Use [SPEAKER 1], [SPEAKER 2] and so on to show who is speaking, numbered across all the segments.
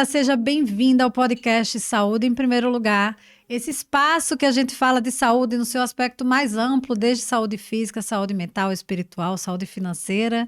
[SPEAKER 1] seja bem-vinda ao podcast Saúde em Primeiro Lugar. Esse espaço que a gente fala de saúde no seu aspecto mais amplo, desde saúde física, saúde mental, espiritual, saúde financeira.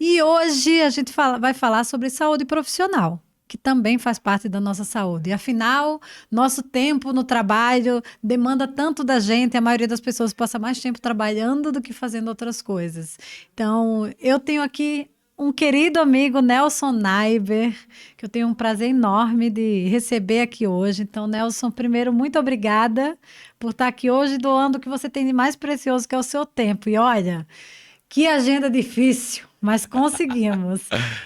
[SPEAKER 1] E hoje a gente vai falar sobre saúde profissional, que também faz parte da nossa saúde. Afinal, nosso tempo no trabalho demanda tanto da gente, a maioria das pessoas passa mais tempo trabalhando do que fazendo outras coisas. Então, eu tenho aqui um querido amigo, Nelson Naiber, que eu tenho um prazer enorme de receber aqui hoje. Então, Nelson, primeiro, muito obrigada por estar aqui hoje doando o que você tem de mais precioso, que é o seu tempo. E olha, que agenda difícil, mas conseguimos.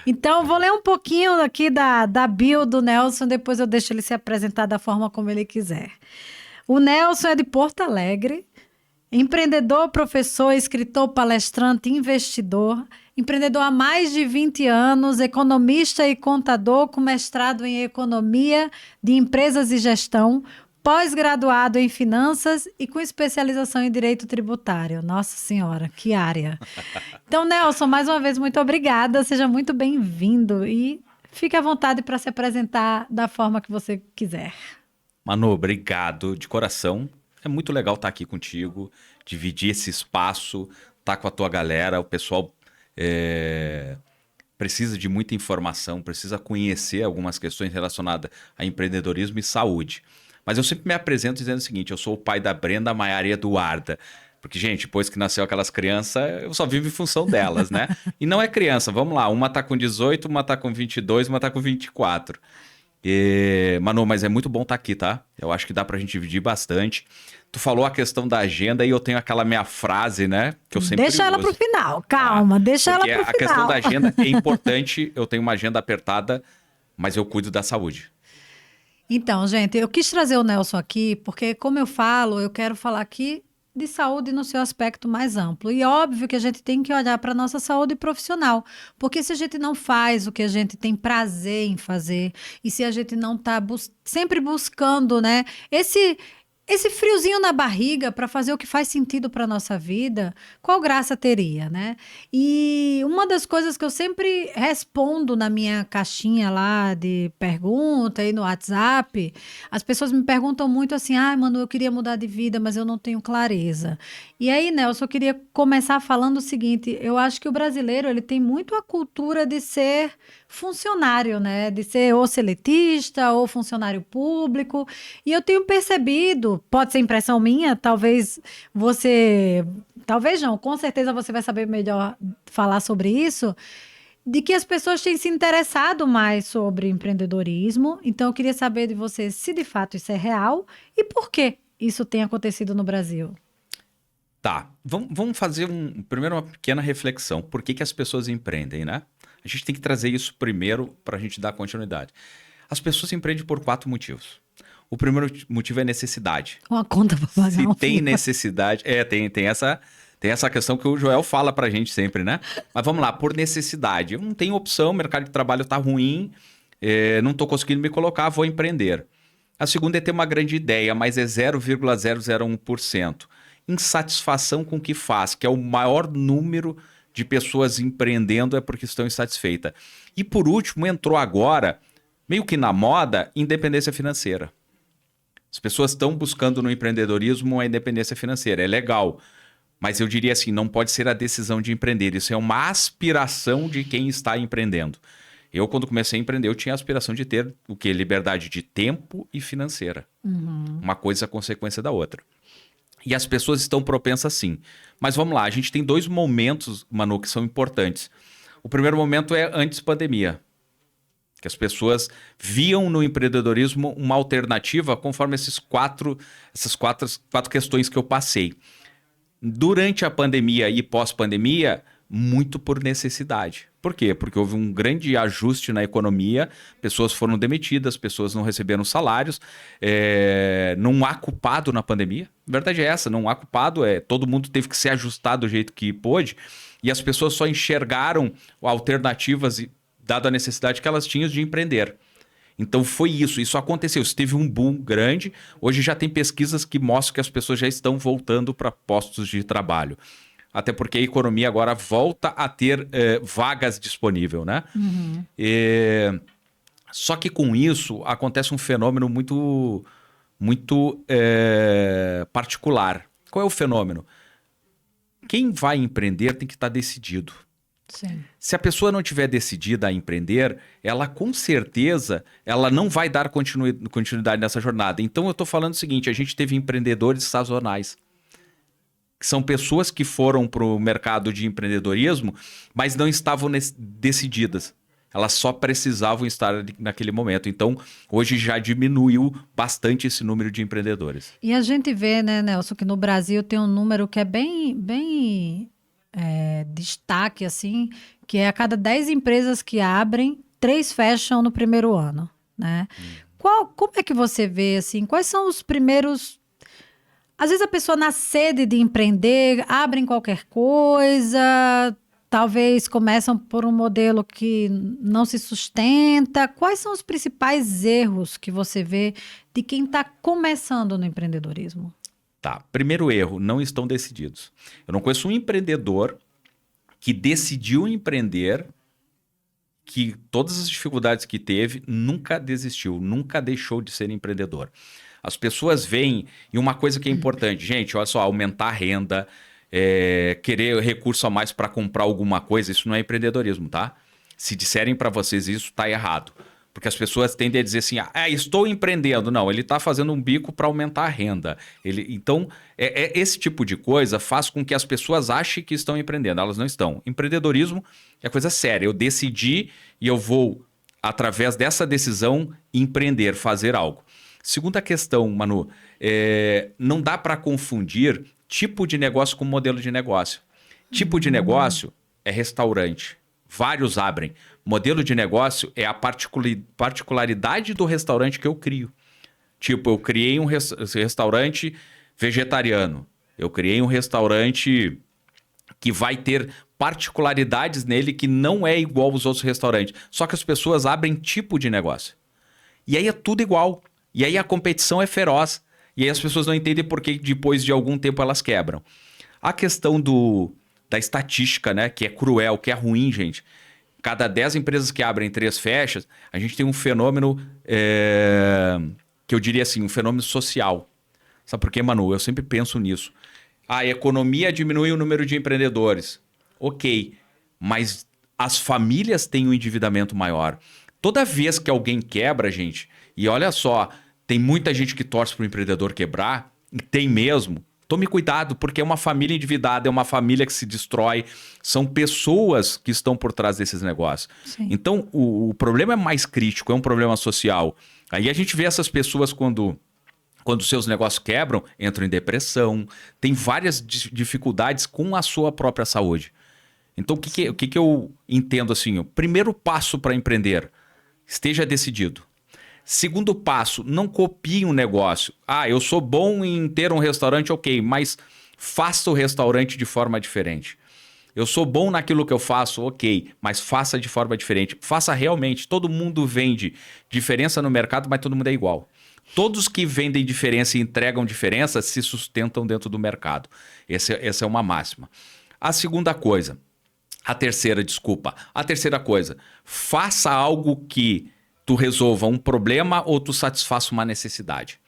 [SPEAKER 1] Então, vou ler um pouquinho aqui da bio do Nelson, depois eu deixo ele se apresentar da forma como ele quiser. O Nelson é de Porto Alegre, empreendedor, professor, escritor, palestrante, investidor, empreendedor há mais de 20 anos, economista e contador com mestrado em economia de empresas e gestão, pós-graduado em finanças e com especialização em direito tributário. Nossa Senhora, que área! Então, Nelson, mais uma vez, muito obrigada, seja muito bem-vindo e fique à vontade para se apresentar da forma que você quiser.
[SPEAKER 2] Manu, obrigado de coração. É muito legal estar aqui contigo, dividir esse espaço, estar com a tua galera. O pessoal precisa de muita informação, precisa conhecer algumas questões relacionadas a empreendedorismo e saúde. Mas eu sempre me apresento dizendo o seguinte, eu sou o pai da Brenda, Maiara e Eduarda. Porque, gente, depois que nasceu aquelas crianças, eu só vivo em função delas, né? E não é criança, vamos lá, uma tá com 18, uma tá com 22, uma tá com 24. Manu, mas é muito bom estar aqui, tá? Eu acho que dá pra gente dividir bastante. Tu falou a questão da agenda e eu tenho aquela minha frase, né? Que eu sempre
[SPEAKER 1] Deixa ela pro final, calma, deixa ela pro final.
[SPEAKER 2] A questão da agenda é importante, eu tenho uma agenda apertada, mas eu cuido da saúde.
[SPEAKER 1] Então, gente, eu quis trazer o Nelson aqui porque, como eu falo, eu quero falar aqui de saúde no seu aspecto mais amplo. E óbvio que a gente tem que olhar para a nossa saúde profissional, porque se a gente não faz o que a gente tem prazer em fazer, e se a gente não está sempre buscando, né, esse friozinho na barriga para fazer o que faz sentido para a nossa vida, qual graça teria, né? E uma das coisas que eu sempre respondo na minha caixinha lá de pergunta e no WhatsApp, as pessoas me perguntam muito assim, Manu, eu queria mudar de vida, mas eu não tenho clareza. E aí, Nelson, eu queria começar falando o seguinte, eu acho que o brasileiro, ele tem muito a cultura de ser funcionário, né? De ser ou seletista ou funcionário público. E eu tenho percebido, pode ser impressão minha, talvez não, com certeza você vai saber melhor falar sobre isso, de que as pessoas têm se interessado mais sobre empreendedorismo. Então, eu queria saber de você se de fato isso é real e por que isso tem acontecido no Brasil.
[SPEAKER 2] Tá, vamos fazer primeiro uma pequena reflexão. Por que as pessoas empreendem, né? A gente tem que trazer isso primeiro para a gente dar continuidade. As pessoas empreendem por 4 motivos. O primeiro motivo é necessidade.
[SPEAKER 1] Uma conta para pagar.
[SPEAKER 2] Se tem necessidade... tem essa questão que o Joel fala pra gente sempre, né? Mas vamos lá, por necessidade. Eu não tenho opção, o mercado de trabalho tá ruim, não tô conseguindo me colocar, vou empreender. A segunda é ter uma grande ideia, mas é 0,001%. Insatisfação com o que faz, que é o maior número de pessoas empreendendo é porque estão insatisfeitas. E por último, entrou agora, meio que na moda, independência financeira. As pessoas estão buscando no empreendedorismo a independência financeira. É legal, mas eu diria assim, não pode ser a decisão de empreender. Isso é uma aspiração de quem está empreendendo. Eu, quando comecei a empreender, eu tinha a aspiração de ter o quê? Liberdade de tempo e financeira. Uma coisa é consequência da outra. E as pessoas estão propensas sim. Mas vamos lá, a gente tem 2 momentos, Manu, que são importantes. O primeiro momento é antes pandemia. Que as pessoas viam no empreendedorismo uma alternativa conforme essas quatro questões que eu passei. Durante a pandemia e pós-pandemia, muito por necessidade. Por quê? Porque houve um grande ajuste na economia, pessoas foram demitidas, pessoas não receberam salários, não há culpado na pandemia. A verdade é essa, não há culpado, todo mundo teve que se ajustar do jeito que pôde, e as pessoas só enxergaram alternativas, dado a necessidade que elas tinham de empreender. Então foi isso aconteceu, isso teve um boom grande, hoje já tem pesquisas que mostram que as pessoas já estão voltando para postos de trabalho. Até porque a economia agora volta a ter vagas disponíveis, né? Só que com isso acontece um fenômeno muito particular. Qual é o fenômeno? Quem vai empreender tem que estar decidido.
[SPEAKER 1] Sim.
[SPEAKER 2] Se a pessoa não tiver decidida a empreender, ela com certeza ela não vai dar continuidade nessa jornada. Então eu estou falando o seguinte, a gente teve empreendedores sazonais, que são pessoas que foram para o mercado de empreendedorismo, mas não estavam decididas. Elas só precisavam estar naquele momento. Então, hoje já diminuiu bastante esse número de empreendedores.
[SPEAKER 1] E a gente vê, né, Nelson, que no Brasil tem um número que é bem destaque, assim, que é a cada 10 empresas que abrem, 3 fecham no primeiro ano, né? Como é que você vê, assim, quais são os primeiros... Às vezes a pessoa na sede de empreender, abrem qualquer coisa... Talvez começam por um modelo que não se sustenta. Quais são os principais erros que você vê de quem está começando no empreendedorismo?
[SPEAKER 2] Tá, primeiro erro, não estão decididos. Eu não conheço um empreendedor que decidiu empreender, que todas as dificuldades que teve, nunca desistiu, nunca deixou de ser empreendedor. As pessoas veem, e uma coisa que é importante, gente, olha só, aumentar a renda... querer recurso a mais para comprar alguma coisa, isso não é empreendedorismo, tá? Se disserem para vocês isso, tá errado. Porque as pessoas tendem a dizer assim, estou empreendendo. Não, ele está fazendo um bico para aumentar a renda. Então, esse tipo de coisa faz com que as pessoas achem que estão empreendendo. Elas não estão. Empreendedorismo é coisa séria. Eu decidi e eu vou, através dessa decisão, empreender, fazer algo. Segunda questão, Manu, não dá para confundir tipo de negócio com modelo de negócio. Tipo de negócio é restaurante. Vários abrem. Modelo de negócio é a particularidade do restaurante que eu crio. Tipo, eu criei um restaurante vegetariano. Eu criei um restaurante que vai ter particularidades nele que não é igual aos outros restaurantes. Só que as pessoas abrem tipo de negócio. E aí é tudo igual. E aí a competição é feroz. E aí as pessoas não entendem por que depois de algum tempo elas quebram. A questão da estatística, né, que é cruel, que é ruim, gente. Cada 10 empresas que abrem, 3 fecham, a gente tem um fenômeno, que eu diria assim, um fenômeno social. Sabe por quê, Manu? Eu sempre penso nisso. A economia diminui o número de empreendedores. Ok, mas as famílias têm um endividamento maior. Toda vez que alguém quebra, gente, e olha só... Tem muita gente que torce para o empreendedor quebrar, e tem mesmo. Tome cuidado, porque é uma família endividada, é uma família que se destrói. São pessoas que estão por trás desses negócios. Sim. Então, o problema é mais crítico, é um problema social. Aí a gente vê essas pessoas quando seus negócios quebram, entram em depressão, tem várias dificuldades com a sua própria saúde. Então, o que eu entendo assim? O primeiro passo para empreender, esteja decidido. Segundo passo, não copie um negócio. Eu sou bom em ter um restaurante, ok, mas faça o restaurante de forma diferente. Eu sou bom naquilo que eu faço, ok, mas faça de forma diferente. Faça realmente. Todo mundo vende diferença no mercado, mas todo mundo é igual. Todos que vendem diferença e entregam diferença se sustentam dentro do mercado. Essa é uma máxima. A terceira coisa, faça algo que tu resolva um problema ou tu satisfaça uma necessidade.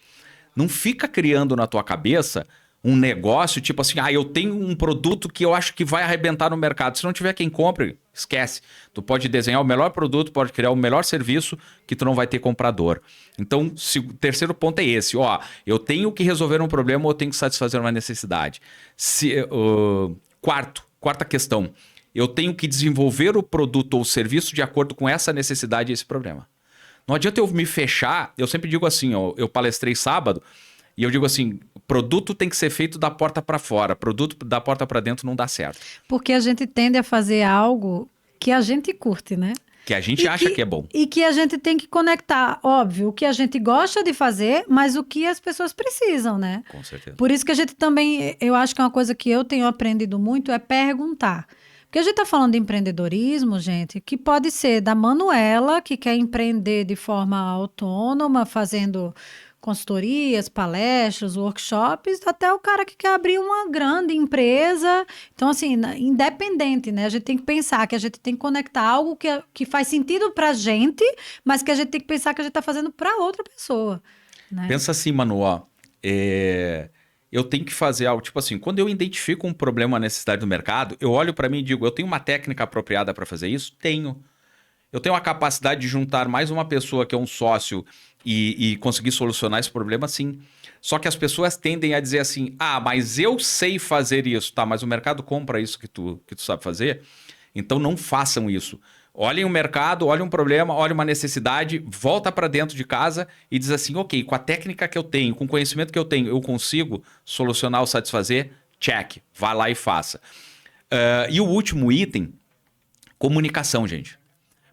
[SPEAKER 2] Não fica criando na tua cabeça um negócio tipo assim, eu tenho um produto que eu acho que vai arrebentar no mercado. Se não tiver quem compre, esquece. Tu pode desenhar o melhor produto, pode criar o melhor serviço que tu não vai ter comprador. Então, o terceiro ponto é esse. Eu tenho que resolver um problema ou eu tenho que satisfazer uma necessidade. Quarta questão. Eu tenho que desenvolver o produto ou o serviço de acordo com essa necessidade e esse problema. Não adianta eu me fechar, eu sempre digo assim, eu palestrei sábado, e eu digo assim, produto tem que ser feito da porta para fora, produto da porta para dentro não dá certo.
[SPEAKER 1] Porque a gente tende a fazer algo que a gente curte, né?
[SPEAKER 2] Que a gente acha que é bom.
[SPEAKER 1] E que a gente tem que conectar, óbvio, o que a gente gosta de fazer, mas o que as pessoas precisam, né?
[SPEAKER 2] Com certeza.
[SPEAKER 1] Por isso que a gente também, eu acho que é uma coisa que eu tenho aprendido muito, é perguntar. Porque a gente está falando de empreendedorismo, gente, que pode ser da Manuela, que quer empreender de forma autônoma, fazendo consultorias, palestras, workshops, até o cara que quer abrir uma grande empresa. Então, assim, independente, né? A gente tem que pensar que a gente tem que conectar algo que faz sentido pra gente, mas que a gente tem que pensar que a gente tá fazendo pra outra pessoa, né?
[SPEAKER 2] Pensa assim, Manu, ó, eu tenho que fazer algo, tipo assim, quando eu identifico um problema, uma necessidade do mercado, eu olho pra mim e digo, eu tenho uma técnica apropriada pra fazer isso? Tenho. Eu tenho a capacidade de juntar mais uma pessoa que é um sócio e conseguir solucionar esse problema, sim. Só que as pessoas tendem a dizer assim, mas eu sei fazer isso. Tá, mas o mercado compra isso que tu sabe fazer? Então não façam isso. Olhem o mercado, olhem um problema, olhem uma necessidade, volta para dentro de casa e diz assim, ok, com a técnica que eu tenho, com o conhecimento que eu tenho, eu consigo solucionar ou satisfazer? Check, vá lá e faça. E o último item, comunicação, gente.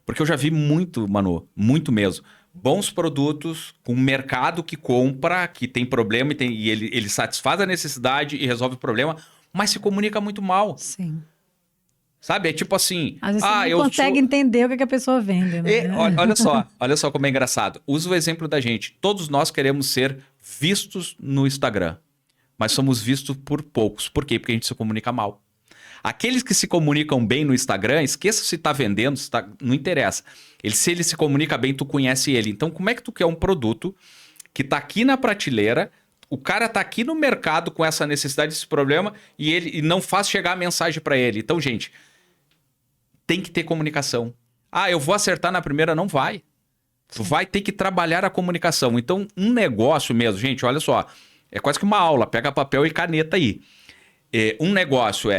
[SPEAKER 2] Porque eu já vi muito, Manu, muito mesmo. Bons produtos com mercado que compra, que tem problema e ele satisfaz a necessidade e resolve o problema, mas se comunica muito mal.
[SPEAKER 1] Sim.
[SPEAKER 2] Sabe? É tipo assim...
[SPEAKER 1] Às vezes você não consegue entender o que a pessoa vende, né?
[SPEAKER 2] Olha só como é engraçado. Usa o exemplo da gente. Todos nós queremos ser vistos no Instagram, mas somos vistos por poucos. Por quê? Porque a gente se comunica mal. Aqueles que se comunicam bem no Instagram, esqueça se está vendendo, não interessa. Se ele se comunica bem, tu conhece ele. Então, como é que tu quer um produto que está aqui na prateleira, o cara está aqui no mercado com essa necessidade, esse problema, e não faz chegar a mensagem para ele? Então, gente, tem que ter comunicação. Eu vou acertar na primeira, não vai. Tu vai ter que trabalhar a comunicação. Então, um negócio mesmo, gente, olha só, é quase que uma aula, pega papel e caneta aí. Um negócio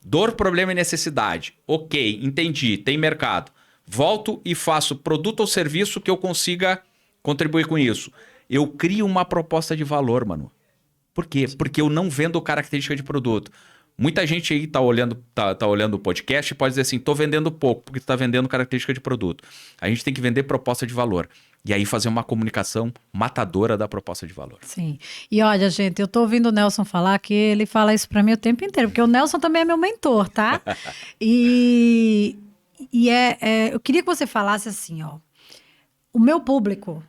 [SPEAKER 2] dor, problema e necessidade. Ok, entendi, tem mercado. Volto e faço produto ou serviço que eu consiga contribuir com isso. Eu crio uma proposta de valor, mano. Por quê? Porque eu não vendo característica de produto. Muita gente aí tá olhando o podcast e pode dizer assim, tô vendendo pouco, porque tu tá vendendo característica de produto. A gente tem que vender proposta de valor. E aí fazer uma comunicação matadora da proposta de valor.
[SPEAKER 1] Sim. E olha, gente, eu tô ouvindo o Nelson falar que ele fala isso para mim o tempo inteiro, porque o Nelson também é meu mentor, tá? Eu queria que você falasse assim, ó. O meu público,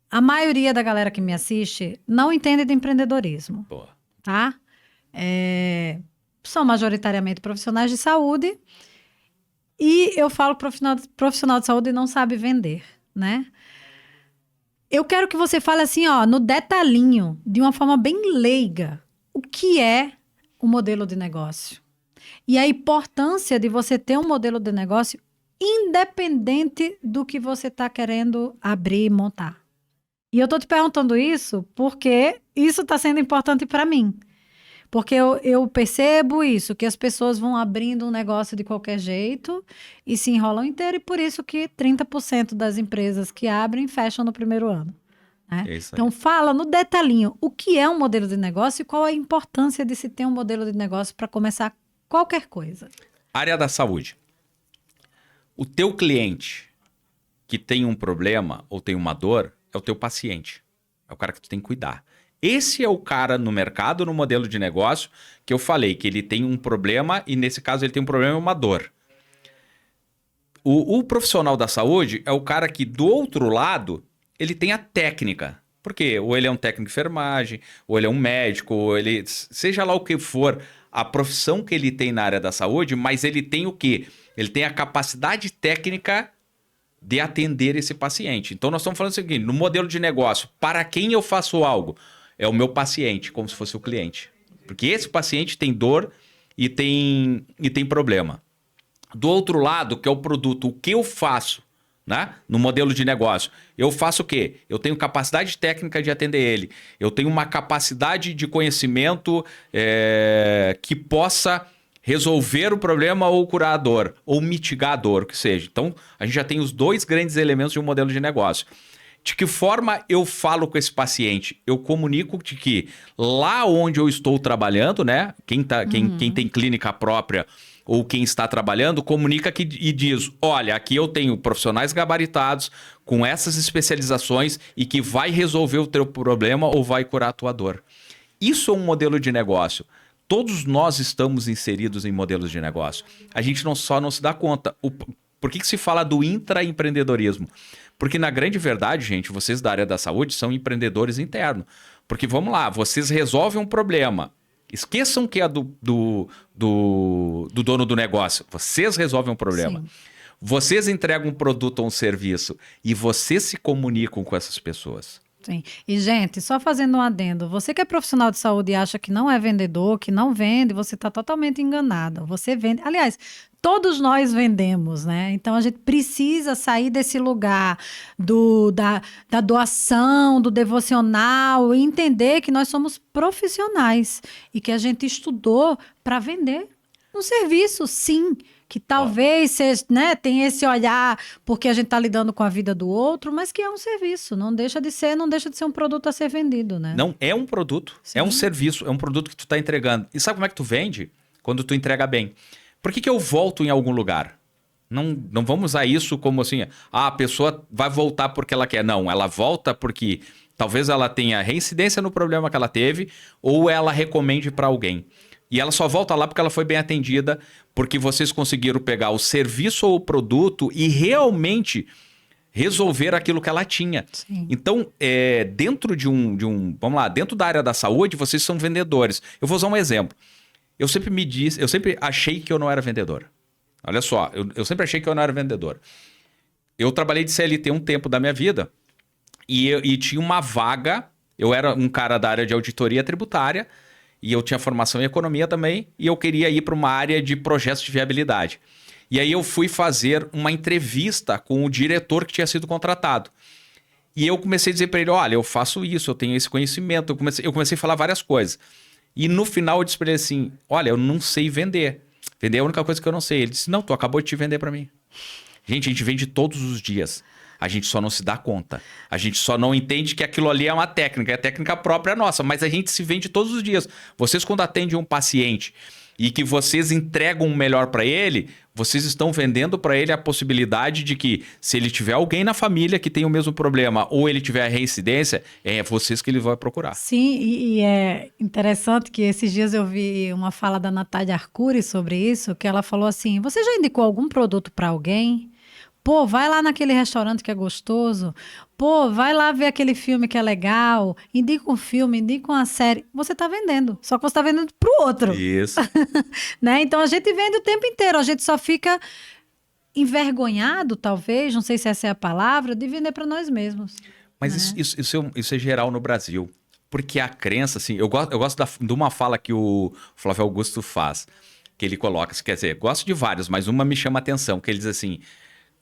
[SPEAKER 1] a maioria da galera que me assiste, não entende de empreendedorismo.
[SPEAKER 2] Boa.
[SPEAKER 1] Tá? São majoritariamente profissionais de saúde e eu falo que profissional de saúde não sabe vender, né? Eu quero que você fale assim, ó, no detalhinho, de uma forma bem leiga, o que é o modelo de negócio. E a importância de você ter um modelo de negócio independente do que você está querendo abrir e montar. E eu estou te perguntando isso porque isso está sendo importante para mim. Porque eu percebo isso, que as pessoas vão abrindo um negócio de qualquer jeito e se enrolam inteiro, e por isso que 30% das empresas que abrem fecham no primeiro ano. Né? Então fala no detalhinho o que é um modelo de negócio e qual a importância de se ter um modelo de negócio para começar qualquer coisa.
[SPEAKER 2] Área da saúde. O teu cliente que tem um problema ou tem uma dor é o teu paciente. É o cara que tu tem que cuidar. Esse é o cara no mercado, no modelo de negócio, que eu falei que ele tem um problema e, nesse caso, ele tem um problema e uma dor. O profissional da saúde é o cara que, do outro lado, ele tem a técnica. Por quê? Ou ele é um técnico de enfermagem, ou ele é um médico, ou ele... Seja lá o que for a profissão que ele tem na área da saúde, mas ele tem o quê? Ele tem a capacidade técnica de atender esse paciente. Então, nós estamos falando o seguinte, no modelo de negócio, para quem eu faço algo? É o meu paciente, como se fosse o cliente. Porque esse paciente tem dor e tem problema. Do outro lado, que é o produto, o que eu faço, né? No modelo de negócio? Eu faço o quê? Eu tenho capacidade técnica de atender ele. Eu tenho uma capacidade de conhecimento que possa resolver o problema ou curar a dor, ou mitigar a dor, o que seja. Então, a gente já tem os dois grandes elementos de um modelo de negócio. De que forma eu falo com esse paciente? Eu comunico de que lá onde eu estou trabalhando, né? Quem tem clínica própria ou quem está trabalhando, comunica e diz, olha, aqui eu tenho profissionais gabaritados com essas especializações e que vai resolver o teu problema ou vai curar a tua dor. Isso é um modelo de negócio. Todos nós estamos inseridos em modelos de negócio. A gente não se dá conta. Por que se fala do intraempreendedorismo? Porque na grande verdade, gente, vocês da área da saúde são empreendedores internos. Porque vamos lá, vocês resolvem um problema. Esqueçam que é do dono do negócio. Vocês resolvem um problema.
[SPEAKER 1] Sim.
[SPEAKER 2] Vocês entregam um produto ou um serviço e vocês se comunicam com essas pessoas.
[SPEAKER 1] Sim. E, gente, só fazendo um adendo, você que é profissional de saúde e acha que não é vendedor, que não vende, você está totalmente enganado. Você vende. Aliás, todos nós vendemos, né? Então a gente precisa sair desse lugar da doação, do devocional, e entender que nós somos profissionais e que a gente estudou para vender um serviço, sim. Que talvez seja, né, tenha esse olhar porque a gente está lidando com a vida do outro, mas que é um serviço, não deixa de ser um produto a ser vendido, né?
[SPEAKER 2] Não é um produto,
[SPEAKER 1] Sim.
[SPEAKER 2] é um serviço, é um produto que tu está entregando. E sabe como é que tu vende? Quando tu entrega bem. Por que eu volto em algum lugar? Não vamos usar isso como assim, a pessoa vai voltar porque ela quer. Não, ela volta porque talvez ela tenha reincidência no problema que ela teve ou ela recomende para alguém. E ela só volta lá porque ela foi bem atendida, porque vocês conseguiram pegar o serviço ou o produto e realmente resolver aquilo que ela tinha.
[SPEAKER 1] Sim.
[SPEAKER 2] Então, dentro vamos lá, dentro da área da saúde, vocês são vendedores. Eu vou usar um exemplo. Eu sempre achei que eu não era vendedor. Olha só, eu sempre achei que eu não era vendedor. Eu trabalhei de CLT um tempo da minha vida e tinha uma vaga, eu era um cara da área de auditoria tributária, e eu tinha formação em economia também, e eu queria ir para uma área de projetos de viabilidade. E aí eu fui fazer uma entrevista com o diretor que tinha sido contratado. E eu comecei a dizer para ele, olha, eu faço isso, eu tenho esse conhecimento. Eu comecei a falar várias coisas. E no final eu disse para ele assim, olha, eu não sei vender. Vender é a única coisa que eu não sei. Ele disse, não, tu acabou de te vender para mim. Gente, a gente vende todos os dias. A gente só não se dá conta. A gente só não entende que aquilo ali é uma técnica. É técnica própria nossa, mas a gente se vende todos os dias. Vocês, quando atendem um paciente e que vocês entregam o melhor para ele, vocês estão vendendo para ele a possibilidade de que, se ele tiver alguém na família que tem o mesmo problema ou ele tiver a reincidência, é vocês que ele vai procurar.
[SPEAKER 1] Sim, e é interessante que esses dias eu vi uma fala da Natália Arcuri sobre isso, que ela falou assim, você já indicou algum produto para alguém? Pô, vai lá naquele restaurante que é gostoso. Pô, vai lá ver aquele filme que é legal. Indica um filme, indica uma série. Você está vendendo, só que você está vendendo para o outro.
[SPEAKER 2] Isso.
[SPEAKER 1] Né? Então, a gente vende o tempo inteiro. A gente só fica envergonhado, talvez, não sei se essa é a palavra, de vender para nós mesmos.
[SPEAKER 2] Mas isso é geral no Brasil. Porque a crença, assim, eu gosto de uma fala que o Flávio Augusto faz, que ele coloca, quer dizer, gosto de vários, mas uma me chama a atenção, que ele diz assim,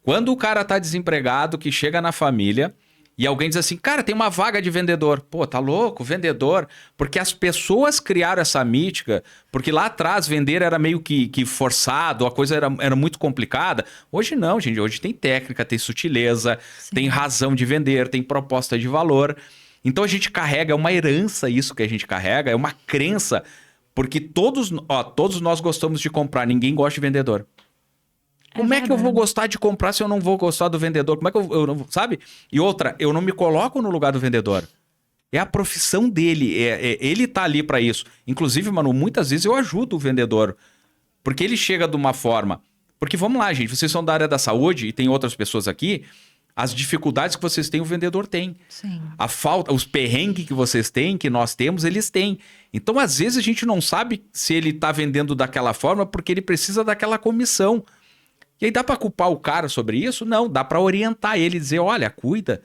[SPEAKER 2] quando o cara tá desempregado, que chega na família e alguém diz assim, cara, tem uma vaga de vendedor. Pô, tá louco, vendedor? Porque as pessoas criaram essa mítica, porque lá atrás vender era meio que forçado, a coisa era muito complicada. Hoje não, gente, hoje tem técnica, tem sutileza,
[SPEAKER 1] Sim.
[SPEAKER 2] tem razão de vender, tem proposta de valor. Então a gente carrega, é uma herança isso que a gente carrega, é uma crença, porque todos nós gostamos de comprar, ninguém gosta de vendedor. Como é que eu vou gostar de comprar se eu não vou gostar do vendedor? Como é que eu não, sabe? E outra, eu não me coloco no lugar do vendedor. É a profissão dele, ele tá ali para isso. Inclusive, Manu, muitas vezes eu ajudo o vendedor, porque ele chega de uma forma... Porque vamos lá, gente, vocês são da área da saúde e tem outras pessoas aqui, as dificuldades que vocês têm, o vendedor tem.
[SPEAKER 1] Sim.
[SPEAKER 2] A falta, os perrengues que vocês têm, que nós temos, eles têm. Então, às vezes, a gente não sabe se ele tá vendendo daquela forma porque ele precisa daquela comissão. E aí dá para culpar o cara sobre isso? Não, dá para orientar ele e dizer, olha, cuida,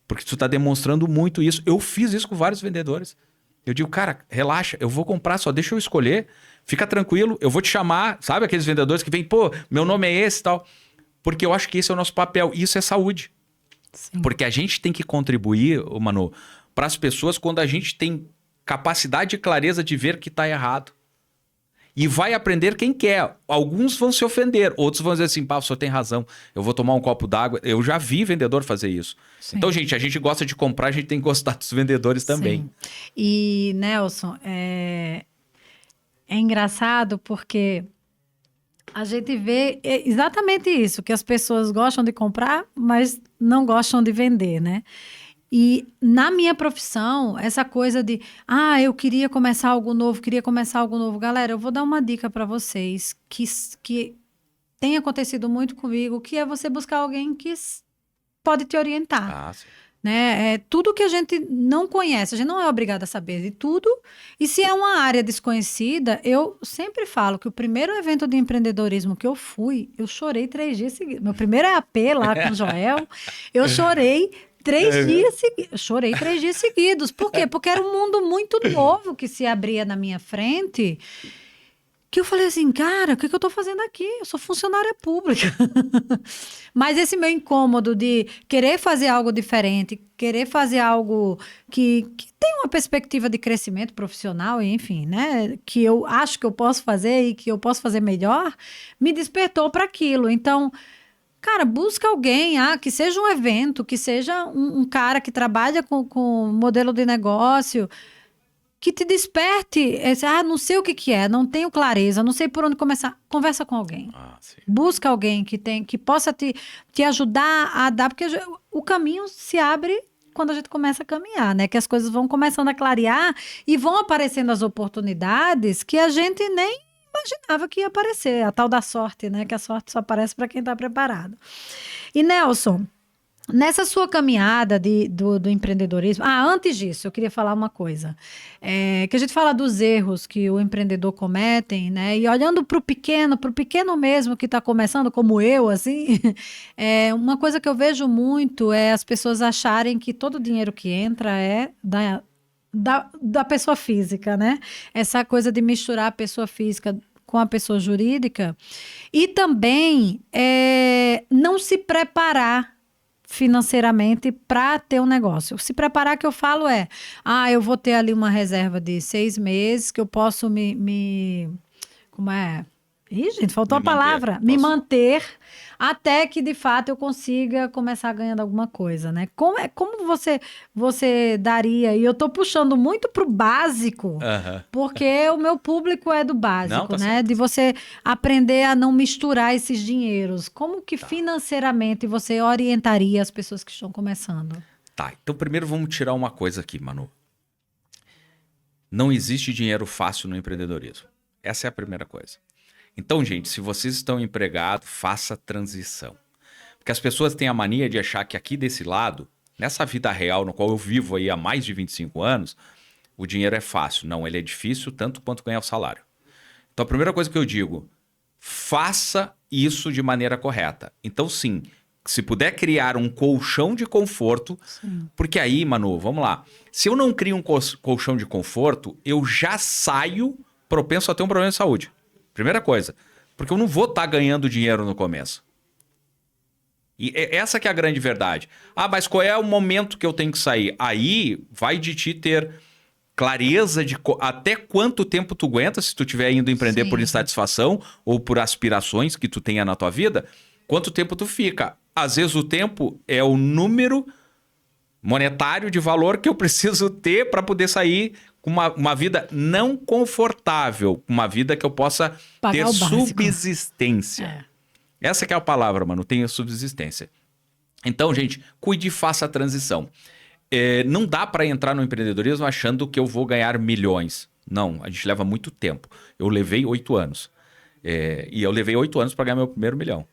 [SPEAKER 2] porque tu tá demonstrando muito isso. Eu fiz isso com vários vendedores. Eu digo, cara, relaxa, eu vou comprar, só deixa eu escolher, fica tranquilo, eu vou te chamar, sabe aqueles vendedores que vêm, pô, meu nome é esse e tal. Porque eu acho que esse é o nosso papel, isso é saúde.
[SPEAKER 1] Sim.
[SPEAKER 2] Porque a gente tem que contribuir, Manu, para as pessoas quando a gente tem capacidade e clareza de ver que tá errado. E vai aprender quem quer. Alguns vão se ofender, outros vão dizer assim, pá, o senhor tem razão, eu vou tomar um copo d'água. Eu já vi vendedor fazer isso.
[SPEAKER 1] Sim.
[SPEAKER 2] Então, gente, a gente gosta de comprar, a gente tem que gostar dos vendedores também.
[SPEAKER 1] Sim. E, Nelson, é engraçado porque a gente vê exatamente isso, que as pessoas gostam de comprar, mas não gostam de vender, né? E na minha profissão, essa coisa de, eu queria começar algo novo. Galera, eu vou dar uma dica para vocês que tem acontecido muito comigo, que é você buscar alguém que pode te orientar.
[SPEAKER 2] Ah, sim.
[SPEAKER 1] Né? É tudo que a gente não conhece, a gente não é obrigado a saber de tudo. E se é uma área desconhecida, eu sempre falo que o primeiro evento de empreendedorismo que eu fui, eu chorei 3 dias seguidos. Meu primeiro EAP lá com o Joel, eu chorei 3 dias seguidos. Eu chorei 3 dias seguidos. Por quê? Porque era um mundo muito novo que se abria na minha frente. Que eu falei assim, cara, o que eu tô fazendo aqui? Eu sou funcionária pública. Mas esse meu incômodo de querer fazer algo diferente, querer fazer algo que tem uma perspectiva de crescimento profissional, enfim, né? Que eu acho que eu posso fazer e que eu posso fazer melhor, me despertou para aquilo. Então, cara, busca alguém, que seja um evento, que seja um cara que trabalha com modelo de negócio, que te desperte, não sei o que é, não tenho clareza, não sei por onde começar. Conversa com alguém. Busca alguém que possa te ajudar a dar, porque o caminho se abre quando a gente começa a caminhar, né? Que as coisas vão começando a clarear e vão aparecendo as oportunidades que a gente nem imaginava que ia aparecer. A tal da sorte, né? Que a sorte só aparece para quem está preparado. E Nelson, nessa sua caminhada do empreendedorismo... antes disso, eu queria falar uma coisa. Que a gente fala dos erros que o empreendedor cometem, né? E olhando para o pequeno mesmo que está começando, como eu, assim... uma coisa que eu vejo muito é as pessoas acharem que todo o dinheiro que entra é da pessoa física, né? Essa coisa de misturar a pessoa física com a pessoa jurídica. E também não se preparar financeiramente para ter um negócio. Se preparar, que eu falo eu vou ter ali uma reserva de 6 meses que eu posso como é? Ih, gente, faltou a palavra. Me manter até que, de fato, eu consiga começar ganhando alguma coisa, né? Como você daria? E eu tô puxando muito pro básico, porque o meu público é do básico,
[SPEAKER 2] Não,
[SPEAKER 1] né?
[SPEAKER 2] certo.
[SPEAKER 1] De você aprender a não misturar esses dinheiros. Como que financeiramente você orientaria as pessoas que estão começando?
[SPEAKER 2] Tá, então primeiro vamos tirar uma coisa aqui, Manu. Não existe dinheiro fácil no empreendedorismo. Essa é a primeira coisa. Então, gente, se vocês estão empregados, faça transição. Porque as pessoas têm a mania de achar que aqui desse lado, nessa vida real no qual eu vivo aí há mais de 25 anos, o dinheiro é fácil. Não, ele é difícil tanto quanto ganhar o salário. Então, a primeira coisa que eu digo, faça isso de maneira correta. Então, sim, se puder criar um colchão de conforto, porque aí, Manu, vamos lá. Se eu não crio um colchão de conforto, eu já saio propenso a ter um problema de saúde. Primeira coisa, porque eu não vou estar ganhando dinheiro no começo. E essa que é a grande verdade. Mas qual é o momento que eu tenho que sair? Aí vai de ti ter clareza de até quanto tempo tu aguenta, se tu estiver indo empreender por insatisfação ou por aspirações que tu tenha na tua vida, quanto tempo tu fica. Às vezes o tempo é o número monetário de valor que eu preciso ter para poder sair com uma vida não confortável, uma vida que eu possa ter subsistência. Essa que é a palavra, mano, tenha subsistência. Então, gente, cuide e faça a transição. Não dá para entrar no empreendedorismo achando que eu vou ganhar milhões. Não, a gente leva muito tempo. Eu levei 8 anos. E eu levei 8 anos para ganhar meu primeiro milhão.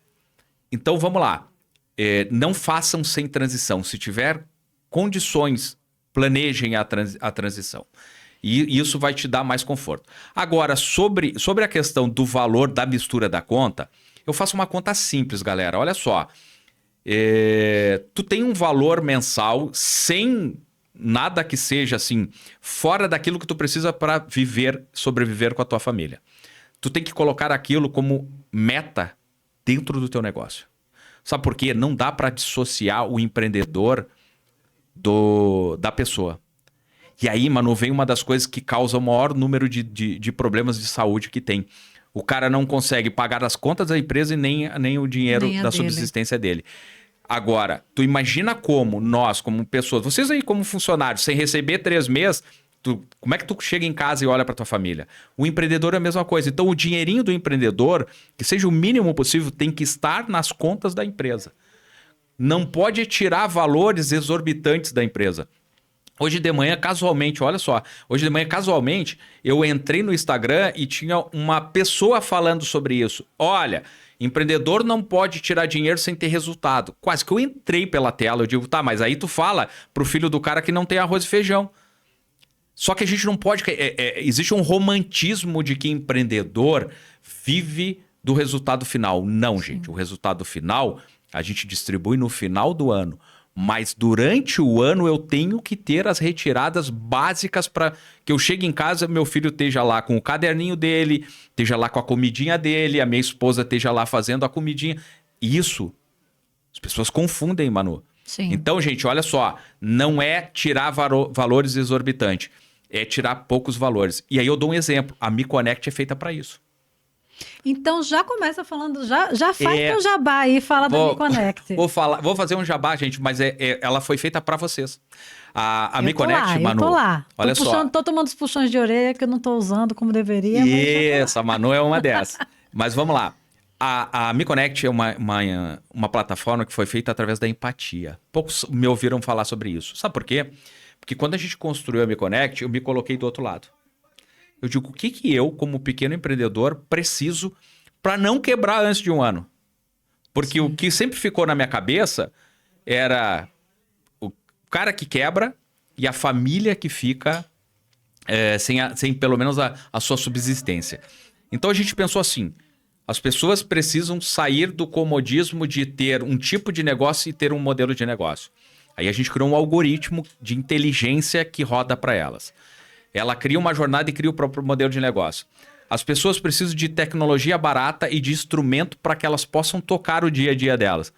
[SPEAKER 2] Então, vamos lá. Não façam sem transição. Se tiver condições, planejem a transição. E isso vai te dar mais conforto. Agora, sobre a questão do valor da mistura da conta, eu faço uma conta simples, galera. Olha só. Tu tem um valor mensal sem nada que seja assim, fora daquilo que tu precisa para sobreviver com a tua família. Tu tem que colocar aquilo como meta dentro do teu negócio. Sabe por quê? Não dá para dissociar o empreendedor da pessoa. E aí, mano, vem uma das coisas que causa o maior número de problemas de saúde que tem. O cara não consegue pagar as contas da empresa e nem o dinheiro da subsistência dele. Agora, tu imagina como nós, como pessoas, vocês aí como funcionários, sem receber 3 meses, como é que tu chega em casa e olha para tua família? O empreendedor é a mesma coisa. Então, o dinheirinho do empreendedor, que seja o mínimo possível, tem que estar nas contas da empresa. Não pode tirar valores exorbitantes da empresa. Hoje de manhã, casualmente, olha só. Hoje de manhã, casualmente, eu entrei no Instagram e tinha uma pessoa falando sobre isso. Olha, Empreendedor não pode tirar dinheiro sem ter resultado. Quase que eu entrei pela tela, eu digo, tá, mas aí tu fala pro filho do cara que não tem arroz e feijão. Só que a gente não pode... existe um romantismo de que empreendedor vive do resultado final. Não, gente. O resultado final a gente distribui no final do ano. Mas durante o ano eu tenho que ter as retiradas básicas para que eu chegue em casa, meu filho esteja lá com o caderninho dele, esteja lá com a comidinha dele, a minha esposa esteja lá fazendo a comidinha. Isso, as pessoas confundem, Manu.
[SPEAKER 1] Sim.
[SPEAKER 2] Então, gente, olha só, não é tirar valores exorbitantes, é tirar poucos valores. E aí eu dou um exemplo, a Me Connect é feita para isso.
[SPEAKER 1] Então já começa falando, já faz teu jabá aí, fala da Me Connect.
[SPEAKER 2] Vou fazer um jabá, gente, mas ela foi feita para vocês. A Me
[SPEAKER 1] Eu tô
[SPEAKER 2] Connect,
[SPEAKER 1] lá,
[SPEAKER 2] Manu.
[SPEAKER 1] Eu tô lá.
[SPEAKER 2] Olha só.
[SPEAKER 1] Tô tomando os puxões de orelha que eu não tô usando como deveria.
[SPEAKER 2] Isso, a Manu é uma dessas. Mas vamos lá. A Me Connect é uma plataforma que foi feita através da empatia. Poucos me ouviram falar sobre isso. Sabe por quê? Porque quando a gente construiu a Me Connect, eu me coloquei do outro lado. Eu digo, o que eu, como pequeno empreendedor, preciso para não quebrar antes de um ano? Porque Sim. O que sempre ficou na minha cabeça era o cara que quebra e a família que fica sem pelo menos a sua subsistência. Então a gente pensou assim, as pessoas precisam sair do comodismo de ter um tipo de negócio e ter um modelo de negócio. Aí a gente criou um algoritmo de inteligência que roda para elas. Ela cria uma jornada e cria o próprio modelo de negócio. As pessoas precisam de tecnologia barata e de instrumento para que elas possam tocar o dia a dia delas.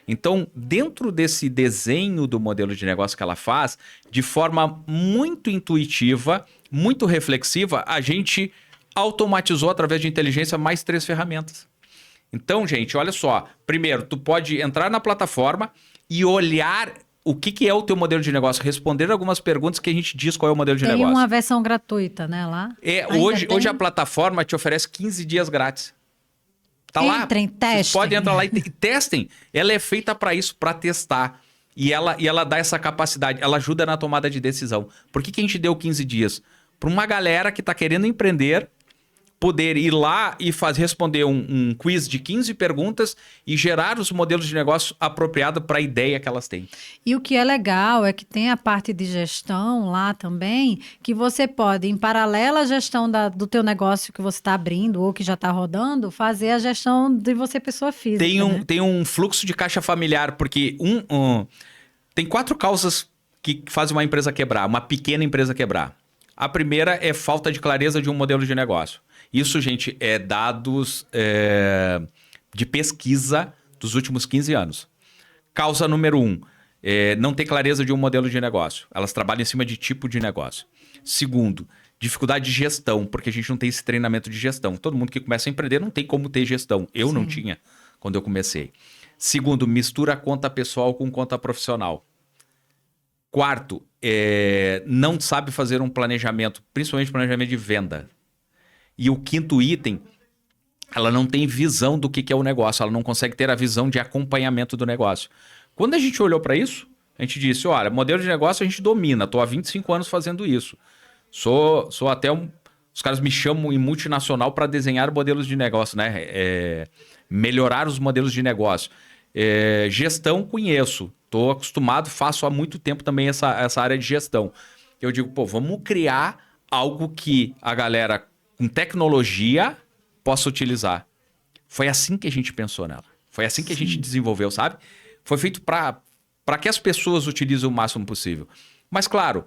[SPEAKER 2] Então, dentro desse desenho do modelo de negócio que ela faz, de forma muito intuitiva, muito reflexiva, a gente automatizou através de inteligência mais 3 ferramentas. Então, gente, olha só. Primeiro, tu pode entrar na plataforma e olhar o que é o teu modelo de negócio, responder algumas perguntas que a gente diz qual é o modelo de negócio.
[SPEAKER 1] Tem uma versão gratuita, né, lá?
[SPEAKER 2] Hoje a plataforma te oferece 15 dias grátis. Tá lá.
[SPEAKER 1] Entrem, testem.
[SPEAKER 2] Vocês podem entrar lá e testem. Ela é feita para isso, para testar. E ela dá essa capacidade, ela ajuda na tomada de decisão. Por que a gente deu 15 dias? Para uma galera que está querendo empreender, poder ir lá e responder um quiz de 15 perguntas e gerar os modelos de negócio apropriados para a ideia que elas têm.
[SPEAKER 1] E o que é legal é que tem a parte de gestão lá também, que você pode, em paralelo à gestão do teu negócio que você está abrindo ou que já está rodando, fazer a gestão de você, pessoa física.
[SPEAKER 2] Tem um fluxo de caixa familiar, porque tem 4 causas que fazem uma empresa quebrar, uma pequena empresa quebrar. A primeira é falta de clareza de um modelo de negócio. Isso, gente, é dados de pesquisa dos últimos 15 anos. Causa número 1, não ter clareza de um modelo de negócio. Elas trabalham em cima de tipo de negócio. Segundo, dificuldade de gestão, porque a gente não tem esse treinamento de gestão. Todo mundo que começa a empreender não tem como ter gestão. Eu não tinha quando eu comecei. Segundo, mistura conta pessoal com conta profissional. Quarto, não sabe fazer um planejamento, principalmente planejamento de venda. E o quinto item, ela não tem visão do que é o negócio, ela não consegue ter a visão de acompanhamento do negócio. Quando a gente olhou para isso, a gente disse, olha, modelo de negócio a gente domina, estou há 25 anos fazendo isso. Sou até os caras me chamam em multinacional para desenhar modelos de negócio, né? Melhorar os modelos de negócio. Gestão conheço, estou acostumado, faço há muito tempo também essa área de gestão. Eu digo, vamos criar algo que a galera com tecnologia possa utilizar. Foi assim que a gente pensou nela. Foi assim que a gente desenvolveu, sabe? Foi feito para que as pessoas utilizem o máximo possível. Mas, claro,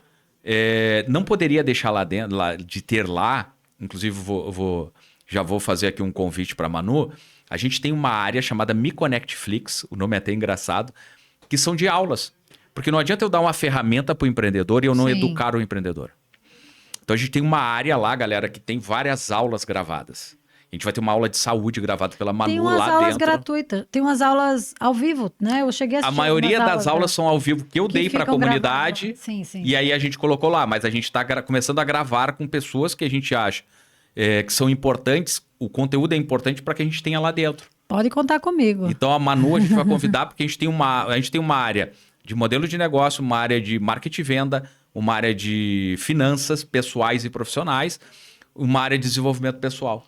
[SPEAKER 2] não poderia deixar lá dentro, de ter lá, inclusive já vou fazer aqui um convite para a Manu, a gente tem uma área chamada Me Connect Flix, o nome é até engraçado, que são de aulas. Porque não adianta eu dar uma ferramenta para o empreendedor e eu não educar o empreendedor. Então a gente tem uma área lá, galera, que tem várias aulas gravadas. A gente vai ter uma aula de saúde gravada pela Manu lá dentro. Tem umas aulas gratuitas,
[SPEAKER 1] tem umas aulas ao vivo, né? Eu cheguei a assistir.
[SPEAKER 2] A maioria das aulas são ao vivo que eu dei para a comunidade.
[SPEAKER 1] Sim.
[SPEAKER 2] E aí a gente colocou lá, mas a gente está começando a gravar com pessoas que a gente acha que são importantes. O conteúdo é importante para que a gente tenha lá dentro.
[SPEAKER 1] Pode contar comigo.
[SPEAKER 2] Então a Manu a gente vai convidar porque a gente tem uma área de modelo de negócio, uma área de marketing e venda, uma área de finanças pessoais e profissionais, uma área de desenvolvimento pessoal.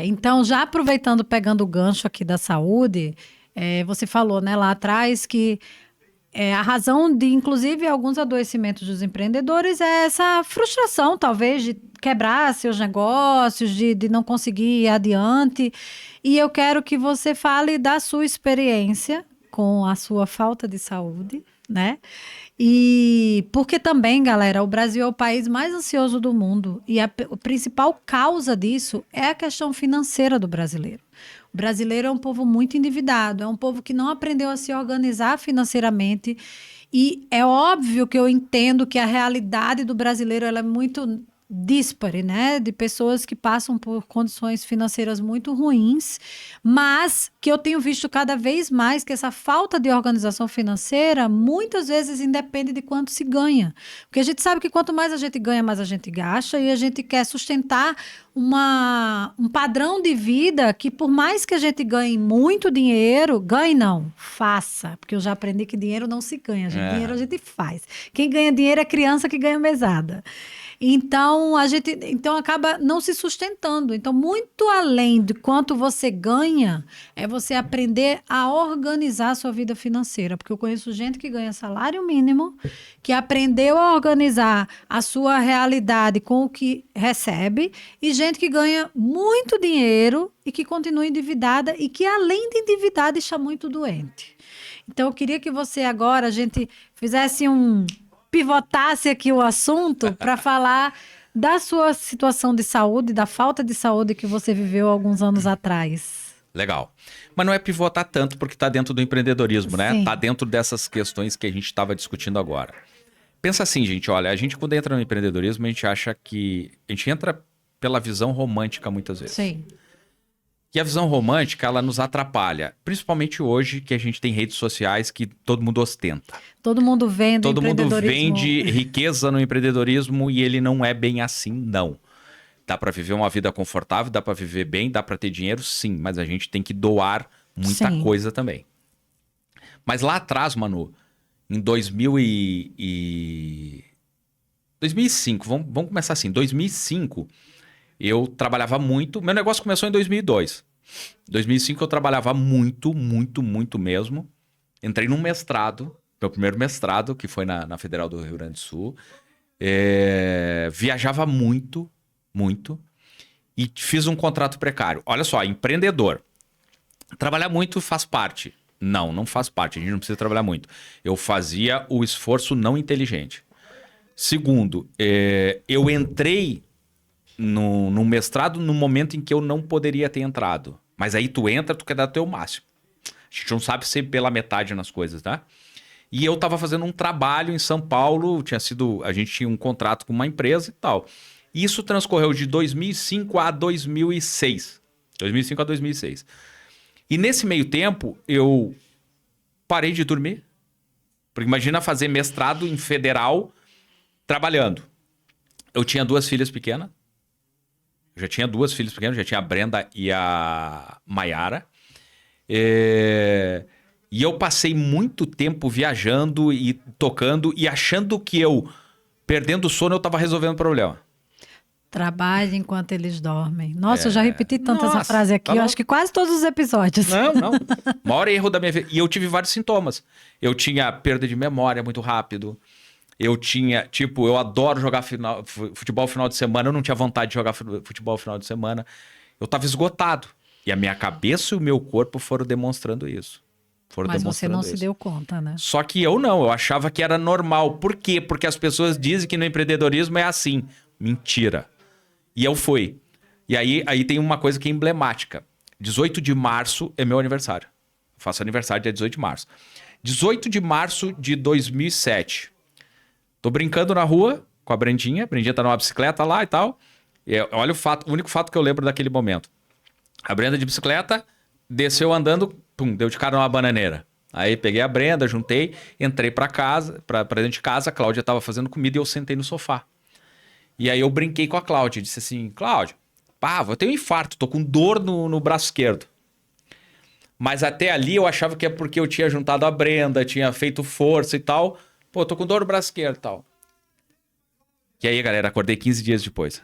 [SPEAKER 1] Então, já aproveitando, pegando o gancho aqui da saúde, você falou, né, lá atrás que a razão de, inclusive, alguns adoecimentos dos empreendedores é essa frustração, talvez, de quebrar seus negócios, de não conseguir ir adiante. E eu quero que você fale da sua experiência com a sua falta de saúde, né? E porque também, galera, o Brasil é o país mais ansioso do mundo e a principal causa disso é a questão financeira do brasileiro. O brasileiro é um povo muito endividado, é um povo que não aprendeu a se organizar financeiramente e é óbvio que eu entendo que a realidade do brasileiro ela é muito díspare, né? De pessoas que passam por condições financeiras muito ruins, mas que eu tenho visto cada vez mais que essa falta de organização financeira muitas vezes independe de quanto se ganha. Porque a gente sabe que quanto mais a gente ganha, mais a gente gasta e a gente quer sustentar um padrão de vida que por mais que a gente ganhe muito dinheiro, ganhe não, faça. Porque eu já aprendi que dinheiro não se ganha, gente. Dinheiro a gente faz. Quem ganha dinheiro é criança que ganha mesada. Então, acaba não se sustentando. Então, muito além de quanto você ganha, é você aprender a organizar a sua vida financeira. Porque eu conheço gente que ganha salário mínimo, que aprendeu a organizar a sua realidade com o que recebe, e gente que ganha muito dinheiro e que continua endividada e que, além de endividada, está muito doente. Então, eu queria que você agora, a gente fizesse pivotasse aqui o assunto para falar da sua situação de saúde, da falta de saúde que você viveu alguns anos atrás.
[SPEAKER 2] Legal. Mas não é pivotar tanto porque está dentro do empreendedorismo, né?
[SPEAKER 1] Sim.
[SPEAKER 2] Está dentro dessas questões que a gente estava discutindo agora. Pensa assim, gente, olha, a gente quando entra no empreendedorismo, a gente acha que... A gente entra pela visão romântica muitas vezes.
[SPEAKER 1] Sim.
[SPEAKER 2] E a visão romântica, ela nos atrapalha. Principalmente hoje, que a gente tem redes sociais que todo mundo ostenta.
[SPEAKER 1] Todo mundo vende
[SPEAKER 2] Todo mundo
[SPEAKER 1] empreendedorismo.
[SPEAKER 2] vende riqueza no empreendedorismo e ele não é bem assim, não. Dá para viver uma vida confortável, dá para viver bem, dá para ter dinheiro, sim. Mas a gente tem que doar muita coisa também. Mas lá atrás, Manu, em 2005, vamos começar assim. 2005, eu trabalhava muito. Meu negócio começou em 2002. Em 2005 eu trabalhava muito, muito, muito mesmo. Entrei num mestrado, meu primeiro mestrado, que foi na Federal do Rio Grande do Sul. Viajava muito, muito. E fiz um contrato precário. Olha só, empreendedor. Trabalhar muito faz parte. Não faz parte. A gente não precisa trabalhar muito. Eu fazia o esforço não inteligente. Segundo, eu entrei no mestrado no momento em que eu não poderia ter entrado. Mas aí tu entra, tu quer dar o teu máximo. A gente não sabe ser pela metade nas coisas, tá? E eu tava fazendo um trabalho em São Paulo, a gente tinha um contrato com uma empresa e tal. E isso transcorreu de 2005 a 2006. 2005 a 2006. E nesse meio tempo, eu parei de dormir. Porque imagina fazer mestrado em federal trabalhando. Eu tinha 2 filhas pequenas. Já tinha a Brenda e a Maiara. E eu passei muito tempo viajando e tocando e achando que perdendo o sono, eu tava resolvendo o problema.
[SPEAKER 1] Trabalhe enquanto eles dormem. Nossa, eu já repeti tanto essa frase aqui,
[SPEAKER 2] tá
[SPEAKER 1] eu acho que quase todos os episódios.
[SPEAKER 2] Não. Maior erro da minha vida. E eu tive vários sintomas. Eu tinha perda de memória muito rápido. Eu tinha, eu adoro jogar futebol final de semana. Eu não tinha vontade de jogar futebol final de semana. Eu tava esgotado. E a minha cabeça e o meu corpo foram demonstrando isso.
[SPEAKER 1] Mas você não se deu conta, né?
[SPEAKER 2] Só que eu não. Eu achava que era normal. Por quê? Porque as pessoas dizem que no empreendedorismo é assim. Mentira. E eu fui. E aí tem uma coisa que é emblemática. 18 de março é meu aniversário. Eu faço aniversário dia 18 de março. 18 de março de 2007. Tô brincando na rua com a Brendinha. A Brendinha tá numa bicicleta lá e tal. E olha o único fato que eu lembro daquele momento. A Brenda de bicicleta desceu andando, deu de cara numa bananeira. Aí peguei a Brenda, juntei, entrei pra casa, pra dentro de casa. A Cláudia tava fazendo comida e eu sentei no sofá. E aí eu brinquei com a Cláudia. Disse assim, Cláudia, eu tenho um infarto, tô com dor no braço esquerdo. Mas até ali eu achava que é porque eu tinha juntado a Brenda, tinha feito força e tal. Tô com dor no braço esquerdo e tal. E aí, galera, acordei 15 dias depois.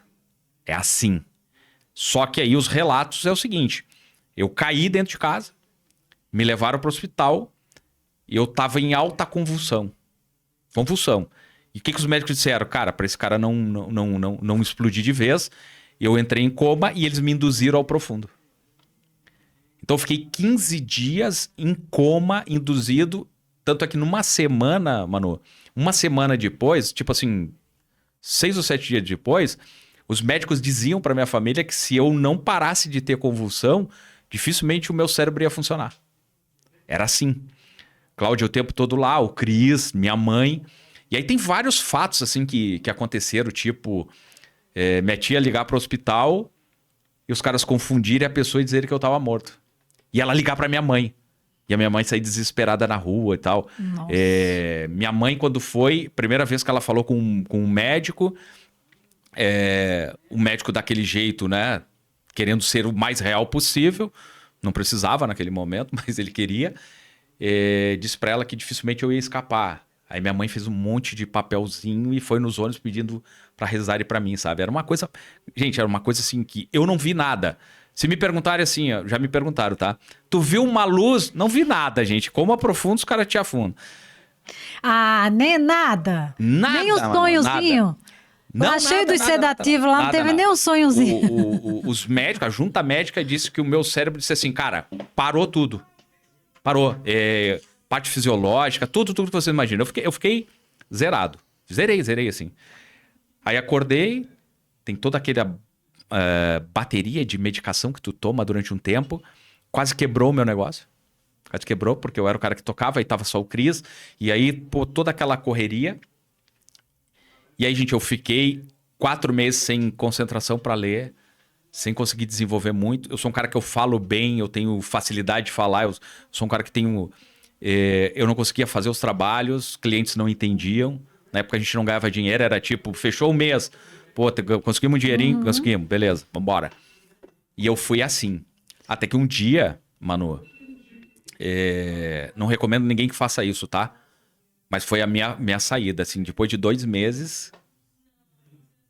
[SPEAKER 2] É assim. Só que aí os relatos é o seguinte, eu caí dentro de casa, me levaram para o hospital e eu tava em alta convulsão. Convulsão. E o que os médicos disseram? Cara, para esse cara não explodir de vez, eu entrei em coma e eles me induziram ao profundo. Então eu fiquei 15 dias em coma, induzido. Tanto é que numa semana, Manu, uma semana depois, tipo assim, 6 ou 7 dias depois, os médicos diziam para minha família que se eu não parasse de ter convulsão, dificilmente o meu cérebro ia funcionar. Era assim. Cláudia o tempo todo lá, o Cris, minha mãe. E aí tem vários fatos assim que aconteceram, tipo, minha tia ligar para o hospital e os caras confundirem a pessoa e dizerem que eu tava morto. E ela ligar para minha mãe. E a minha mãe sair desesperada na rua e tal. Minha mãe, quando foi, primeira vez que ela falou com um médico, o médico daquele jeito, né? Querendo ser o mais real possível. Não precisava naquele momento, mas ele queria. Disse pra ela que dificilmente eu ia escapar. Aí minha mãe fez um monte de papelzinho e foi nos ônibus pedindo pra rezarem pra mim, sabe? Era uma coisa... Gente, era uma coisa assim que eu não vi nada. Se me perguntarem assim, ó, já me perguntaram, tá? Tu viu uma luz? Não vi nada, gente. Como aprofunda, os caras te afundam.
[SPEAKER 1] Ah, nem nada.
[SPEAKER 2] Nada,
[SPEAKER 1] nem um
[SPEAKER 2] mano,
[SPEAKER 1] sonhozinho.
[SPEAKER 2] Não,
[SPEAKER 1] lá cheio dos sedativos, lá não teve nem um sonhozinho.
[SPEAKER 2] Os médicos, a junta médica disse que o meu cérebro disse assim, cara, parou tudo. Parou. Parte fisiológica, tudo que você imagina. Eu fiquei zerado. Zerei assim. Aí acordei, tem toda aquela bateria de medicação que tu toma durante um tempo. Quase quebrou o meu negócio. Quase quebrou, porque eu era o cara que tocava e tava só o Cris. E aí, pô, toda aquela correria. E aí, gente, eu fiquei 4 meses sem concentração para ler, sem conseguir desenvolver muito. Eu sou um cara que eu falo bem, eu tenho facilidade de falar, eu sou um cara que tenho... eu não conseguia fazer os trabalhos, clientes não entendiam. Na época a gente não ganhava dinheiro, era tipo, fechou o mês, pô, conseguimos um dinheirinho? Conseguimos, beleza, vambora. E eu fui assim. Até que um dia, Manu, não recomendo ninguém que faça isso, tá? Mas foi a minha saída, assim, depois de 2 meses,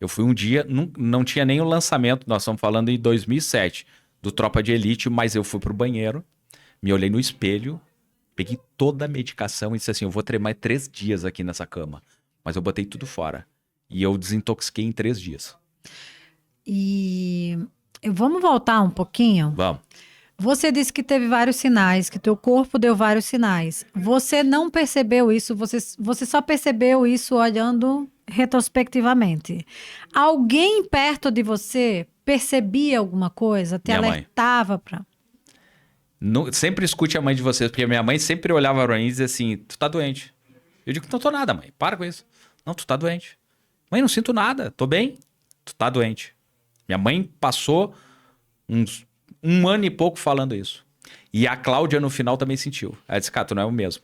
[SPEAKER 2] eu fui um dia, não tinha nem o lançamento, nós estamos falando em 2007, do Tropa de Elite, mas eu fui pro banheiro, me olhei no espelho, peguei toda a medicação e disse assim, eu vou tremar 3 dias aqui nessa cama. Mas eu botei tudo fora. E eu desintoxiquei em 3 dias.
[SPEAKER 1] E vamos voltar um pouquinho?
[SPEAKER 2] Vamos.
[SPEAKER 1] Você disse que teve vários sinais, que teu corpo deu vários sinais. Você não percebeu isso, você só percebeu isso olhando retrospectivamente. Alguém perto de você percebia alguma coisa? Te alertava para...
[SPEAKER 2] Sempre escute a mãe de vocês, porque minha mãe sempre olhava pra mim e dizia assim, tu tá doente. Eu digo, não tô nada, mãe, para com isso. Não, tu tá doente. Mãe, não sinto nada, tô bem. Tu tá doente. Minha mãe passou um ano e pouco falando isso. E a Cláudia no final também sentiu. Ela disse, cara, tu não é o mesmo.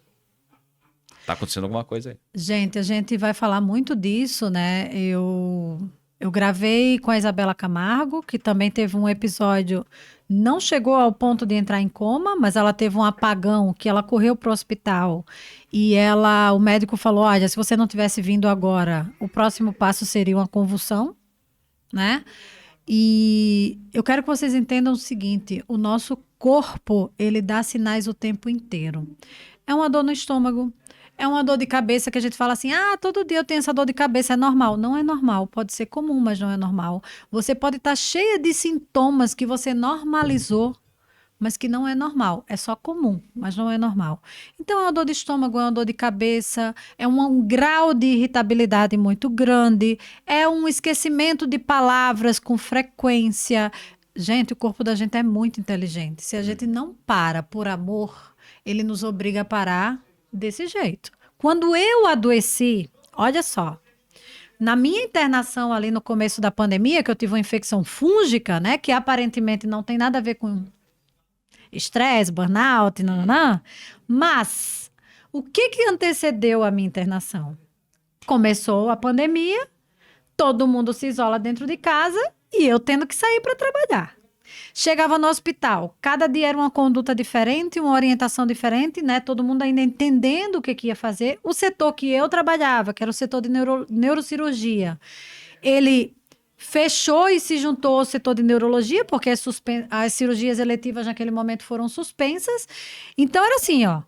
[SPEAKER 2] Tá acontecendo alguma coisa aí.
[SPEAKER 1] Gente, a gente vai falar muito disso, né? Eu gravei com a Isabela Camargo, que também teve um episódio, não chegou ao ponto de entrar em coma, mas ela teve um apagão, que ela correu para o hospital e o médico falou, olha, se você não tivesse vindo agora, o próximo passo seria uma convulsão, né? E eu quero que vocês entendam o seguinte, o nosso corpo, ele dá sinais o tempo inteiro. É uma dor no estômago, é uma dor de cabeça que a gente fala assim, todo dia eu tenho essa dor de cabeça, é normal. Não é normal, pode ser comum, mas não é normal. Você pode estar cheia de sintomas que você normalizou, mas que não é normal. É só comum, mas não é normal. Então é uma dor de estômago, é uma dor de cabeça, é um grau de irritabilidade muito grande, é um esquecimento de palavras com frequência. Gente, o corpo da gente é muito inteligente. Se a gente não para por amor, ele nos obriga a parar desse jeito. Quando eu adoeci, olha só, na minha internação ali no começo da pandemia, que eu tive uma infecção fúngica, né, que aparentemente não tem nada a ver com estresse, burnout, mas o que antecedeu a minha internação? Começou a pandemia, todo mundo se isola dentro de casa e eu tendo que sair para trabalhar. Chegava no hospital, cada dia era uma conduta diferente, uma orientação diferente, né? Todo mundo ainda entendendo o que ia fazer. O setor que eu trabalhava, que era o setor de neurocirurgia, ele fechou e se juntou ao setor de neurologia, porque as cirurgias eletivas naquele momento foram suspensas. Então era assim, ó.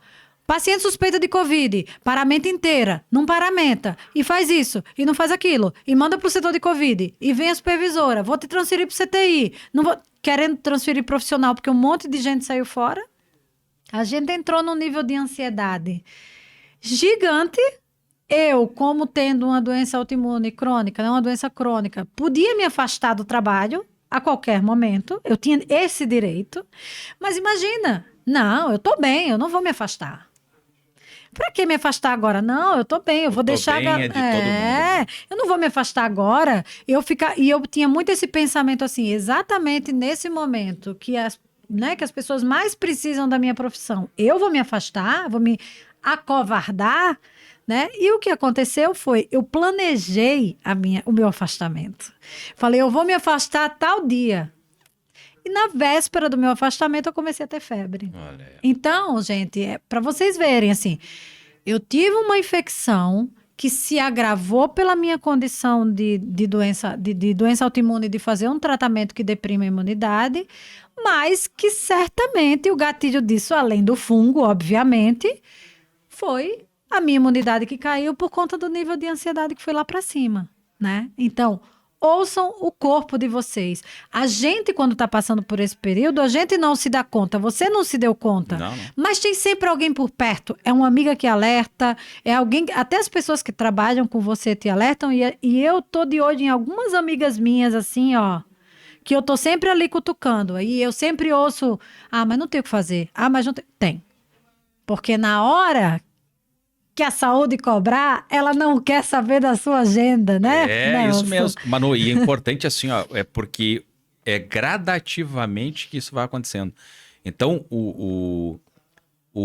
[SPEAKER 1] Paciente suspeita de Covid, paramenta inteira, não paramenta, e faz isso, e não faz aquilo, e manda pro setor de Covid, e vem a supervisora, vou te transferir pro CTI, não vou... querendo transferir profissional, porque um monte de gente saiu fora. A gente entrou num nível de ansiedade gigante. Eu, como tendo uma doença autoimune crônica, não uma doença crônica, podia me afastar do trabalho a qualquer momento, eu tinha esse direito, mas imagina, não, eu tô bem, eu não vou me afastar. Pra que me afastar agora? Não, eu tô bem, eu vou deixar...
[SPEAKER 2] Bem é de todo mundo.
[SPEAKER 1] Eu não vou me afastar agora. E eu tinha muito esse pensamento assim, exatamente nesse momento que que as pessoas mais precisam da minha profissão. Eu vou me afastar, vou me acovardar, né? E o que aconteceu foi, eu planejei o meu afastamento. Falei, eu vou me afastar tal dia. E na véspera do meu afastamento, eu comecei a ter febre.
[SPEAKER 2] Olha.
[SPEAKER 1] Então, gente, para vocês verem, assim, eu tive uma infecção que se agravou pela minha condição de doença autoimune, de fazer um tratamento que deprime a imunidade, mas que certamente o gatilho disso, além do fungo, obviamente, foi a minha imunidade que caiu por conta do nível de ansiedade que foi lá para cima, né? Então, ouçam o corpo de vocês. A gente, quando está passando por esse período, a gente não se dá conta. Você não se deu conta.
[SPEAKER 2] Não.
[SPEAKER 1] Mas tem sempre alguém por perto. É uma amiga que alerta, é alguém... Até as pessoas que trabalham com você te alertam. E eu tô de olho em algumas amigas minhas, assim, ó, que eu tô sempre ali cutucando. Aí eu sempre ouço, mas não tem o que fazer. Mas não tem... Tem. Porque na hora que a saúde cobrar, ela não quer saber da sua agenda, né?
[SPEAKER 2] É,
[SPEAKER 1] Nelson?
[SPEAKER 2] isso mesmo. Manu, e é importante assim, ó, é porque é gradativamente que isso vai acontecendo. Então, o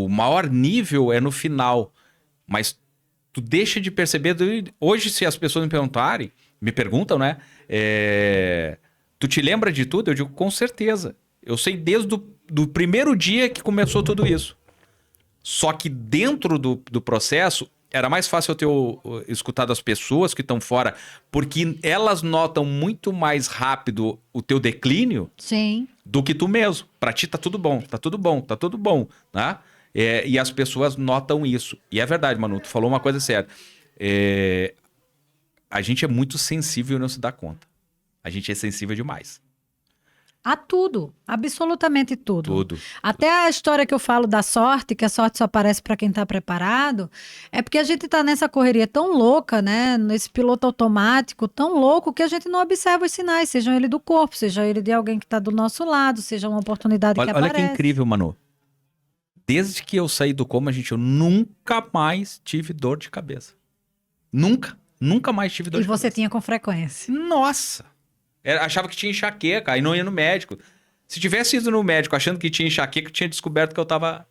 [SPEAKER 2] maior nível é no final, mas tu deixa de perceber... Hoje, se as pessoas me perguntam, né? Tu te lembra de tudo? Eu digo, com certeza. Eu sei desde do primeiro dia que começou tudo isso. Só que dentro do processo, era mais fácil eu ter escutado as pessoas que estão fora, porque elas notam muito mais rápido o teu declínio.
[SPEAKER 1] Sim.
[SPEAKER 2] Do que tu mesmo. Pra ti tá tudo bom, tá tudo bom, tá tudo bom, né? E as pessoas notam isso. E é verdade, Manu, tu falou uma coisa séria. A gente é muito sensível e não se dá conta. A gente é sensível demais.
[SPEAKER 1] A tudo, absolutamente tudo.
[SPEAKER 2] Tudo.
[SPEAKER 1] Até a história que eu falo da sorte, que a sorte só aparece para quem está preparado, é porque a gente está nessa correria tão louca, né? Nesse piloto automático tão louco que a gente não observa os sinais, sejam ele do corpo, seja ele de alguém que está do nosso lado, seja uma oportunidade que aparece.
[SPEAKER 2] Olha que incrível, Manu. Desde que eu saí do coma, gente, eu nunca mais tive dor de cabeça. Nunca mais tive dor de cabeça.
[SPEAKER 1] E você tinha com frequência.
[SPEAKER 2] Nossa! Achava que tinha enxaqueca, aí não ia no médico. Se tivesse ido no médico achando que tinha enxaqueca, eu tinha descoberto que eu tava...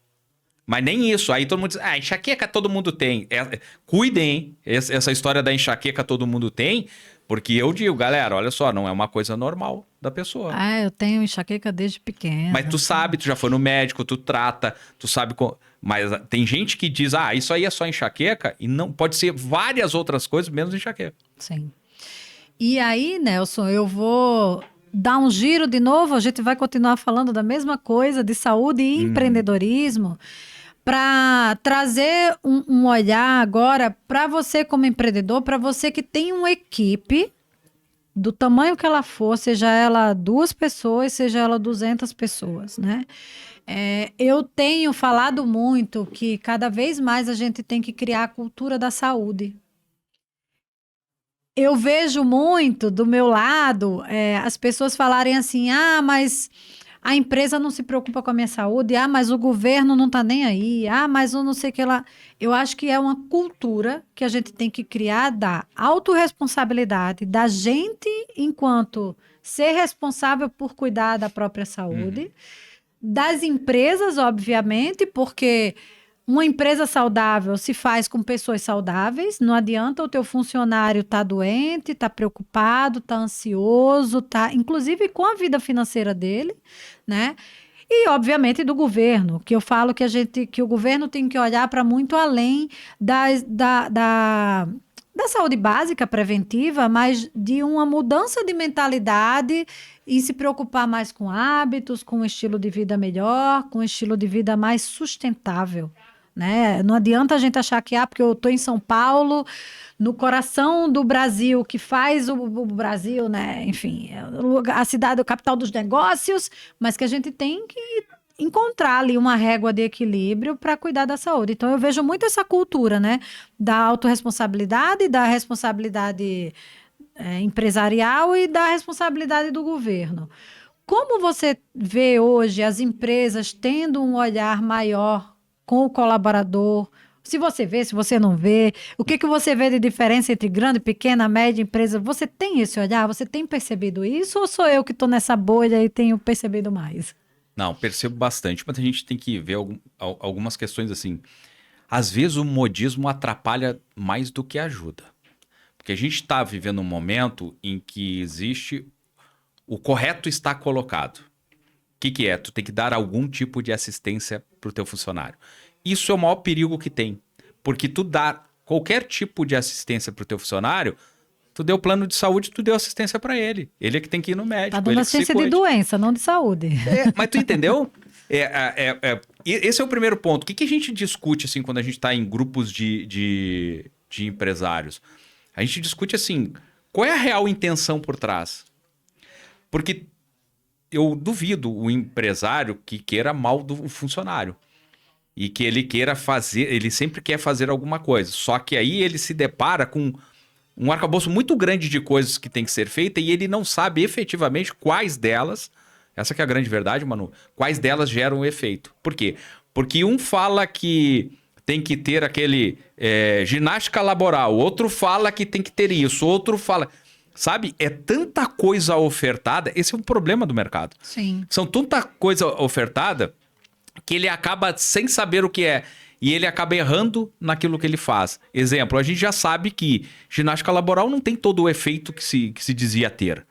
[SPEAKER 2] Mas nem isso. Aí todo mundo diz, enxaqueca todo mundo tem. Cuidem, hein? Essa história da enxaqueca todo mundo tem, porque eu digo, galera, olha só, não é uma coisa normal da pessoa.
[SPEAKER 1] Eu tenho enxaqueca desde pequena.
[SPEAKER 2] Mas tu sabe, tu já foi no médico, tu trata, tu sabe... Mas tem gente que diz, isso aí é só enxaqueca, e não pode ser várias outras coisas, menos enxaqueca.
[SPEAKER 1] Sim. E aí, Nelson, eu vou dar um giro de novo, a gente vai continuar falando da mesma coisa, de saúde e empreendedorismo, para trazer um olhar agora para você como empreendedor, para você que tem uma equipe, do tamanho que ela for, seja ela 2 pessoas, seja ela 200 pessoas, né? Eu tenho falado muito que cada vez mais a gente tem que criar a cultura da saúde. Eu vejo muito do meu lado as pessoas falarem assim, mas a empresa não se preocupa com a minha saúde, mas o governo não está nem aí, mas eu não sei o que lá. Eu acho que é uma cultura que a gente tem que criar da autorresponsabilidade, da gente enquanto ser responsável por cuidar da própria saúde, das empresas, obviamente, porque... Uma empresa saudável se faz com pessoas saudáveis, não adianta o teu funcionário estar doente, estar preocupado, estar ansioso, inclusive com a vida financeira dele, né? E, obviamente, do governo, que eu falo que o governo tem que olhar para muito além da saúde básica, preventiva, mas de uma mudança de mentalidade e se preocupar mais com hábitos, com um estilo de vida melhor, com um estilo de vida mais sustentável, né? Não adianta a gente achar que, porque eu estou em São Paulo, no coração do Brasil, que faz o Brasil, né? Enfim, a cidade, a capital dos negócios, mas que a gente tem que encontrar ali uma régua de equilíbrio para cuidar da saúde. Então, eu vejo muito essa cultura, né? Da autorresponsabilidade, da responsabilidade empresarial e da responsabilidade do governo. Como você vê hoje as empresas tendo um olhar maior com o colaborador? Se você vê, se você não vê, o que você vê de diferença entre grande, pequena, média empresa? Você tem esse olhar? Você tem percebido isso? Ou sou eu que estou nessa bolha e tenho percebido mais?
[SPEAKER 2] Não, percebo bastante, mas a gente tem que ver algumas questões assim. Às vezes o modismo atrapalha mais do que ajuda. Porque a gente está vivendo um momento em que existe o correto está colocado. O que é? Tu tem que dar algum tipo de assistência para o teu funcionário. Isso é o maior perigo que tem. Porque tu dar qualquer tipo de assistência para o teu funcionário, tu deu plano de saúde, tu deu assistência para ele. Ele é que tem que ir no médico.
[SPEAKER 1] Tá dando assistência de doença, não de saúde.
[SPEAKER 2] Mas tu entendeu? Esse é o primeiro ponto. O que a gente discute assim, quando a gente está em grupos de empresários? A gente discute assim, qual é a real intenção por trás? Porque eu duvido o empresário que queira mal do funcionário. E que ele queira fazer, ele sempre quer fazer alguma coisa. Só que aí ele se depara com um arcabouço muito grande de coisas que tem que ser feita e ele não sabe efetivamente quais delas, essa que é a grande verdade, Manu, quais delas geram o efeito. Por quê? Porque um fala que tem que ter aquele ginástica laboral, outro fala que tem que ter isso, outro fala... Sabe? É tanta coisa ofertada, esse é um problema do mercado.
[SPEAKER 1] Sim.
[SPEAKER 2] São tanta coisa ofertada que ele acaba sem saber o que é. E ele acaba errando naquilo que ele faz. Exemplo, a gente já sabe que ginástica laboral não tem todo o efeito que se dizia ter.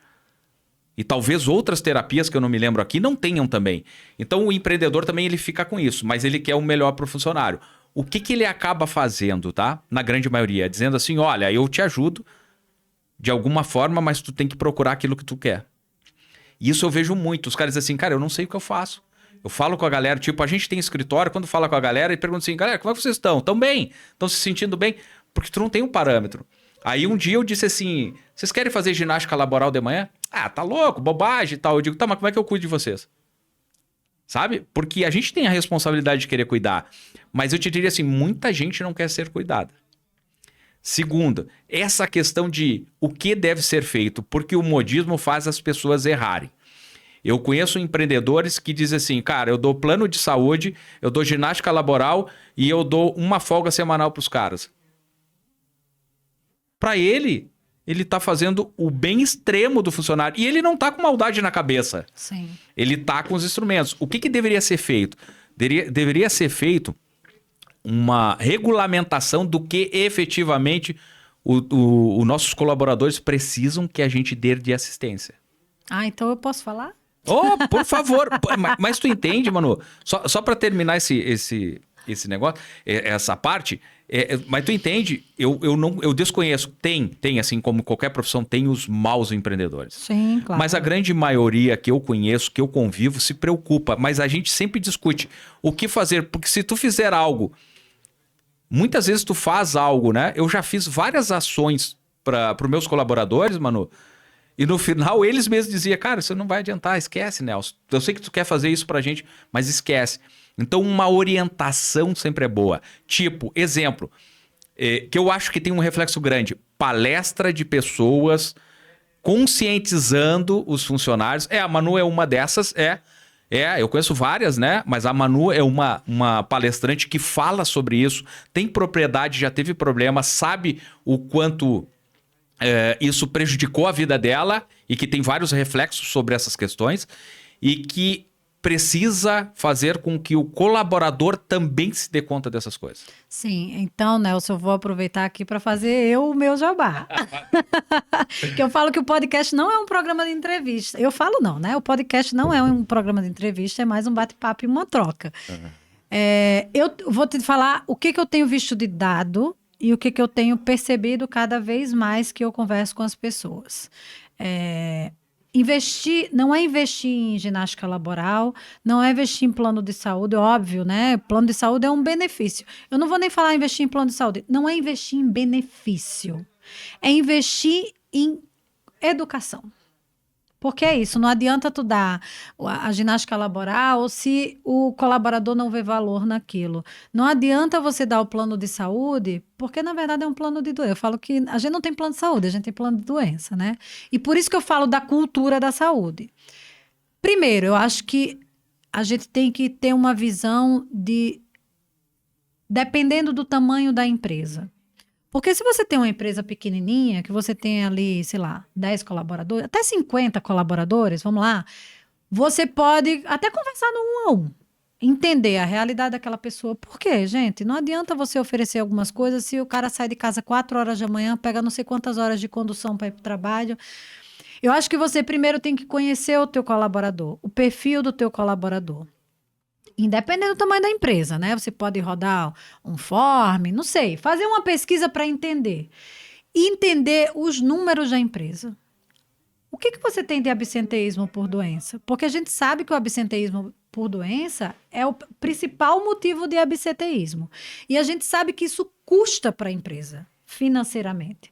[SPEAKER 2] E talvez outras terapias que eu não me lembro aqui não tenham também. Então o empreendedor também ele fica com isso, mas ele quer o melhor para o funcionário. O que ele acaba fazendo, tá? Na grande maioria, dizendo assim, olha, eu te ajudo de alguma forma, mas tu tem que procurar aquilo que tu quer. E isso eu vejo muito. Os caras dizem assim, cara, eu não sei o que eu faço. Eu falo com a galera, tipo, a gente tem escritório, quando fala com a galera, e pergunta assim, galera, como é que vocês estão? Estão bem? Estão se sentindo bem? Porque tu não tem um parâmetro. Aí um dia eu disse assim, vocês querem fazer ginástica laboral de manhã? Ah, tá louco, bobagem e tal. Eu digo, tá, mas como é que eu cuido de vocês? Sabe? Porque a gente tem a responsabilidade de querer cuidar. Mas eu te diria assim, muita gente não quer ser cuidada. Segundo, essa questão de o que deve ser feito, porque o modismo faz as pessoas errarem. Eu conheço empreendedores que dizem assim, cara, eu dou plano de saúde, eu dou ginástica laboral e eu dou uma folga semanal para os caras. Para ele tá fazendo o bem extremo do funcionário e ele não tá com maldade na cabeça.
[SPEAKER 1] Sim.
[SPEAKER 2] Ele tá com os instrumentos. O que deveria ser feito? Deveria ser feito uma regulamentação do que efetivamente os nossos colaboradores precisam que a gente dê de assistência.
[SPEAKER 1] Ah, então eu posso falar?
[SPEAKER 2] Oh, por favor. Mas tu entende, Manu? Só para terminar esse negócio, essa parte, mas tu entende, eu desconheço. Tem, assim como qualquer profissão, tem os maus empreendedores.
[SPEAKER 1] Sim, claro.
[SPEAKER 2] Mas a grande maioria que eu conheço, que eu convivo, se preocupa. Mas a gente sempre discute o que fazer. Porque se tu fizer algo, muitas vezes tu faz algo, né? Eu já fiz várias ações para os meus colaboradores, Manu. E no final, eles mesmos diziam, cara, isso não vai adiantar, esquece, Nelson. Eu sei que tu quer fazer isso pra gente, mas esquece. Então, uma orientação sempre é boa. Tipo, exemplo, que eu acho que tem um reflexo grande. Palestra de pessoas conscientizando os funcionários. A Manu é uma dessas, eu conheço várias, né? Mas a Manu é uma palestrante que fala sobre isso, tem propriedade, já teve problema, sabe o quanto... isso prejudicou a vida dela e que tem vários reflexos sobre essas questões e que precisa fazer com que o colaborador também se dê conta dessas coisas.
[SPEAKER 1] Sim, então, Nelson, eu vou aproveitar aqui para fazer o meu jabá. Que eu falo que o podcast não é um programa de entrevista. Eu falo não, né? O podcast não é um programa de entrevista, é mais um bate-papo e uma troca. Uhum. Eu vou te falar o que eu tenho visto de dado e o que eu tenho percebido cada vez mais que eu converso com as pessoas. Investir, não é investir em ginástica laboral, não é investir em plano de saúde, óbvio, né? Plano de saúde é um benefício. Eu não vou nem falar investir em plano de saúde, não é investir em benefício, é investir em educação. Porque é isso, não adianta tu dar a ginástica laboral se o colaborador não vê valor naquilo. Não adianta você dar o plano de saúde, porque na verdade é um plano de doença. Eu falo que a gente não tem plano de saúde, a gente tem plano de doença, né? E por isso que eu falo da cultura da saúde. Primeiro, eu acho que a gente tem que ter uma visão dependendo do tamanho da empresa. Porque se você tem uma empresa pequenininha, que você tem ali, sei lá, 10 colaboradores, até 50 colaboradores, vamos lá, você pode até conversar no 1 a 1, entender a realidade daquela pessoa. Por quê, gente? Não adianta você oferecer algumas coisas se o cara sai de casa 4 horas da manhã, pega não sei quantas horas de condução para ir para o trabalho. Eu acho que você primeiro tem que conhecer o teu colaborador, o perfil do teu colaborador. Independente do tamanho da empresa, né? Você pode rodar um form, não sei, fazer uma pesquisa para entender. E entender os números da empresa. O que você tem de absenteísmo por doença? Porque a gente sabe que o absenteísmo por doença é o principal motivo de absenteísmo. E a gente sabe que isso custa para a empresa, financeiramente.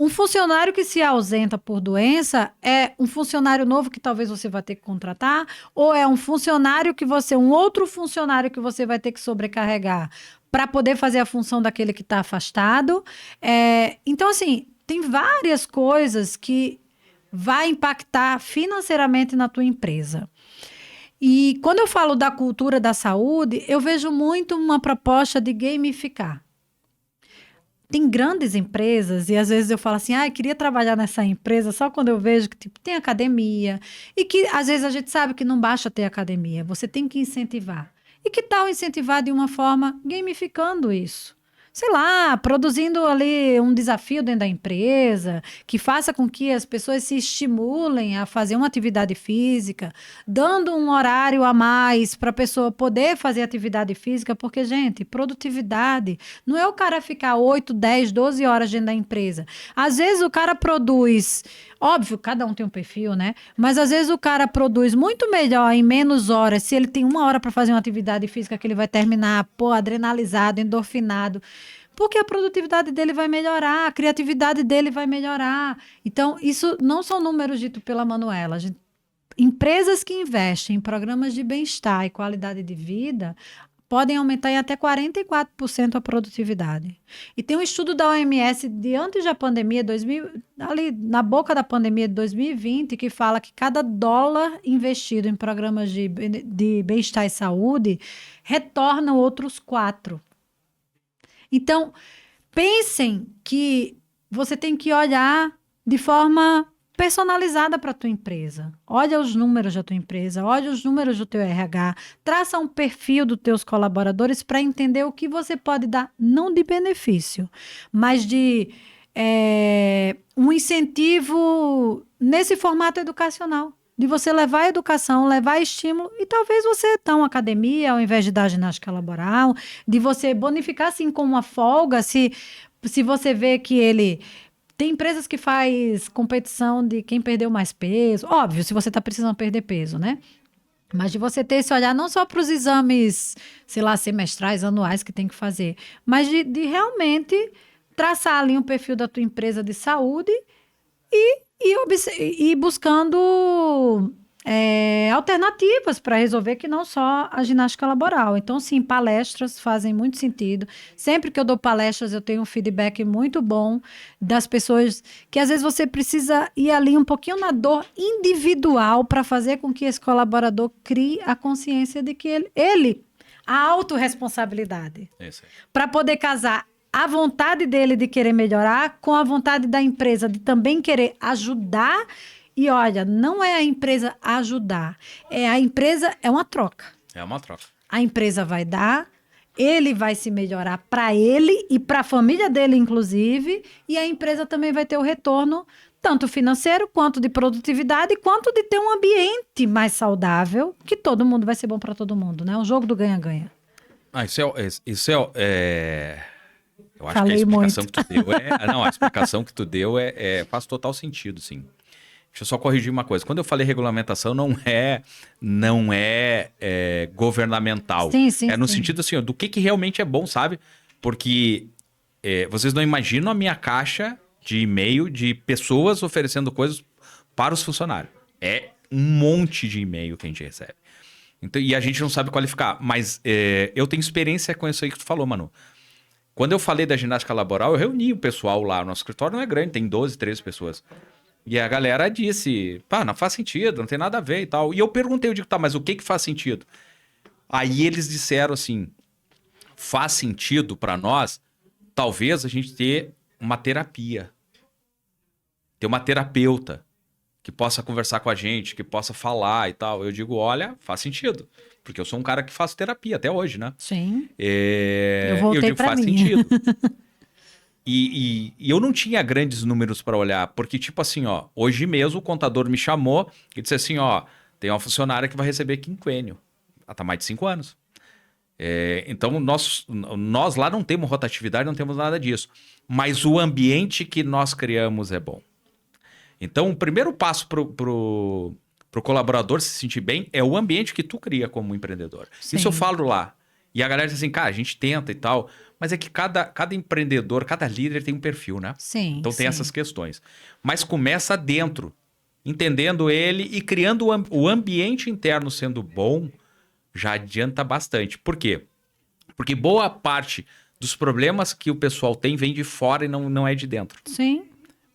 [SPEAKER 1] Um funcionário que se ausenta por doença é um funcionário novo que talvez você vai ter que contratar, ou é um funcionário um outro funcionário que você vai ter que sobrecarregar para poder fazer a função daquele que está afastado. Então, assim, tem várias coisas que vai impactar financeiramente na tua empresa. E quando eu falo da cultura da saúde, eu vejo muito uma proposta de gamificar. Tem grandes empresas, e às vezes eu falo assim, queria trabalhar nessa empresa só quando eu vejo que tipo, tem academia, e que às vezes a gente sabe que não basta ter academia, você tem que incentivar. E que tal incentivar de uma forma gamificando isso? Sei lá, produzindo ali um desafio dentro da empresa, que faça com que as pessoas se estimulem a fazer uma atividade física, dando um horário a mais para a pessoa poder fazer atividade física, porque, gente, produtividade não é o cara ficar 8, 10, 12 horas dentro da empresa. Às vezes o cara produz, óbvio, cada um tem um perfil, né? Mas às vezes o cara produz muito melhor em menos horas, se ele tem 1 hora para fazer uma atividade física que ele vai terminar, adrenalizado, endorfinado. Porque a produtividade dele vai melhorar, a criatividade dele vai melhorar. Então, isso não são números ditos pela Manuela. Empresas que investem em programas de bem-estar e qualidade de vida podem aumentar em até 44% a produtividade. E tem um estudo da OMS de antes da pandemia, ali na boca da pandemia de 2020, que fala que cada dólar investido em programas de bem-estar e saúde retorna outros 4. Então, pensem que você tem que olhar de forma personalizada para a tua empresa. Olha os números da tua empresa, olha os números do teu RH, traça um perfil dos teus colaboradores para entender o que você pode dar, não de benefício, mas de um incentivo nesse formato educacional. De você levar a educação, levar estímulo, e talvez você dar uma academia ao invés de dar ginástica laboral, de você bonificar assim com uma folga, se você vê que ele... Tem empresas que faz competição de quem perdeu mais peso, óbvio, se você está precisando perder peso, né? Mas de você ter esse olhar não só para os exames, sei lá, semestrais, anuais que tem que fazer, mas de realmente traçar ali um perfil da tua empresa de saúde e buscando alternativas para resolver que não só a ginástica laboral. Então, sim, palestras fazem muito sentido. Sempre que eu dou palestras, eu tenho um feedback muito bom das pessoas que às vezes você precisa ir ali um pouquinho na dor individual para fazer com que esse colaborador crie a consciência de que ele a autorresponsabilidade. Para poder casar a vontade dele de querer melhorar com a vontade da empresa de também querer ajudar. E olha, não é a empresa ajudar, a empresa é uma troca.
[SPEAKER 2] É uma troca.
[SPEAKER 1] A empresa vai dar, ele vai se melhorar para ele e para a família dele, inclusive, e a empresa também vai ter o retorno tanto financeiro, quanto de produtividade, quanto de ter um ambiente mais saudável, que todo mundo vai ser bom para todo mundo, né? Um jogo do ganha-ganha.
[SPEAKER 2] Isso Eu acho
[SPEAKER 1] Falei
[SPEAKER 2] que a explicação
[SPEAKER 1] muito.
[SPEAKER 2] que tu deu Não, a explicação que tu deu faz total sentido, sim. Deixa eu só corrigir uma coisa. Quando eu falei regulamentação, não é governamental.
[SPEAKER 1] Sim, sim,
[SPEAKER 2] É no
[SPEAKER 1] sim.
[SPEAKER 2] sentido assim, ó, do que realmente é bom, sabe? Porque vocês não imaginam a minha caixa de e-mail de pessoas oferecendo coisas para os funcionários. É um monte de e-mail que a gente recebe. Então, e a gente não sabe qualificar. Mas eu tenho experiência com isso aí que tu falou, Manu. Quando eu falei da ginástica laboral, eu reuni o pessoal lá. O nosso escritório não é grande, tem 12, 13 pessoas. E a galera disse, pá, não faz sentido, não tem nada a ver e tal. E eu perguntei, eu digo, tá, mas o que faz sentido? Aí eles disseram assim, faz sentido para nós, talvez a gente ter uma terapia. Ter uma terapeuta que possa conversar com a gente, que possa falar e tal. Eu digo, olha, faz sentido. Porque eu sou um cara que faço terapia até hoje, né?
[SPEAKER 1] Sim. Eu
[SPEAKER 2] E eu
[SPEAKER 1] voltei
[SPEAKER 2] digo,
[SPEAKER 1] para
[SPEAKER 2] faz
[SPEAKER 1] mim.
[SPEAKER 2] sentido. E eu não tinha grandes números para olhar, porque, tipo assim, ó, hoje mesmo o contador me chamou e disse assim: ó, tem uma funcionária que vai receber quinquênio. Ela tá mais de 5 anos. Então, nós lá não temos rotatividade, não temos nada disso. Mas o ambiente que nós criamos é bom. Então, o primeiro passo pro colaborador se sentir bem é o ambiente que tu cria como empreendedor.
[SPEAKER 1] Sim.
[SPEAKER 2] Isso eu falo lá. E a galera diz assim, cara, a gente tenta e tal, mas é que cada empreendedor, cada líder tem um perfil, né?
[SPEAKER 1] Sim,
[SPEAKER 2] Então tem
[SPEAKER 1] sim.
[SPEAKER 2] essas questões. Mas começa dentro, entendendo ele e criando o ambiente interno sendo bom, já adianta bastante. Por quê? Porque boa parte dos problemas que o pessoal tem vem de fora e não é de dentro.
[SPEAKER 1] Sim.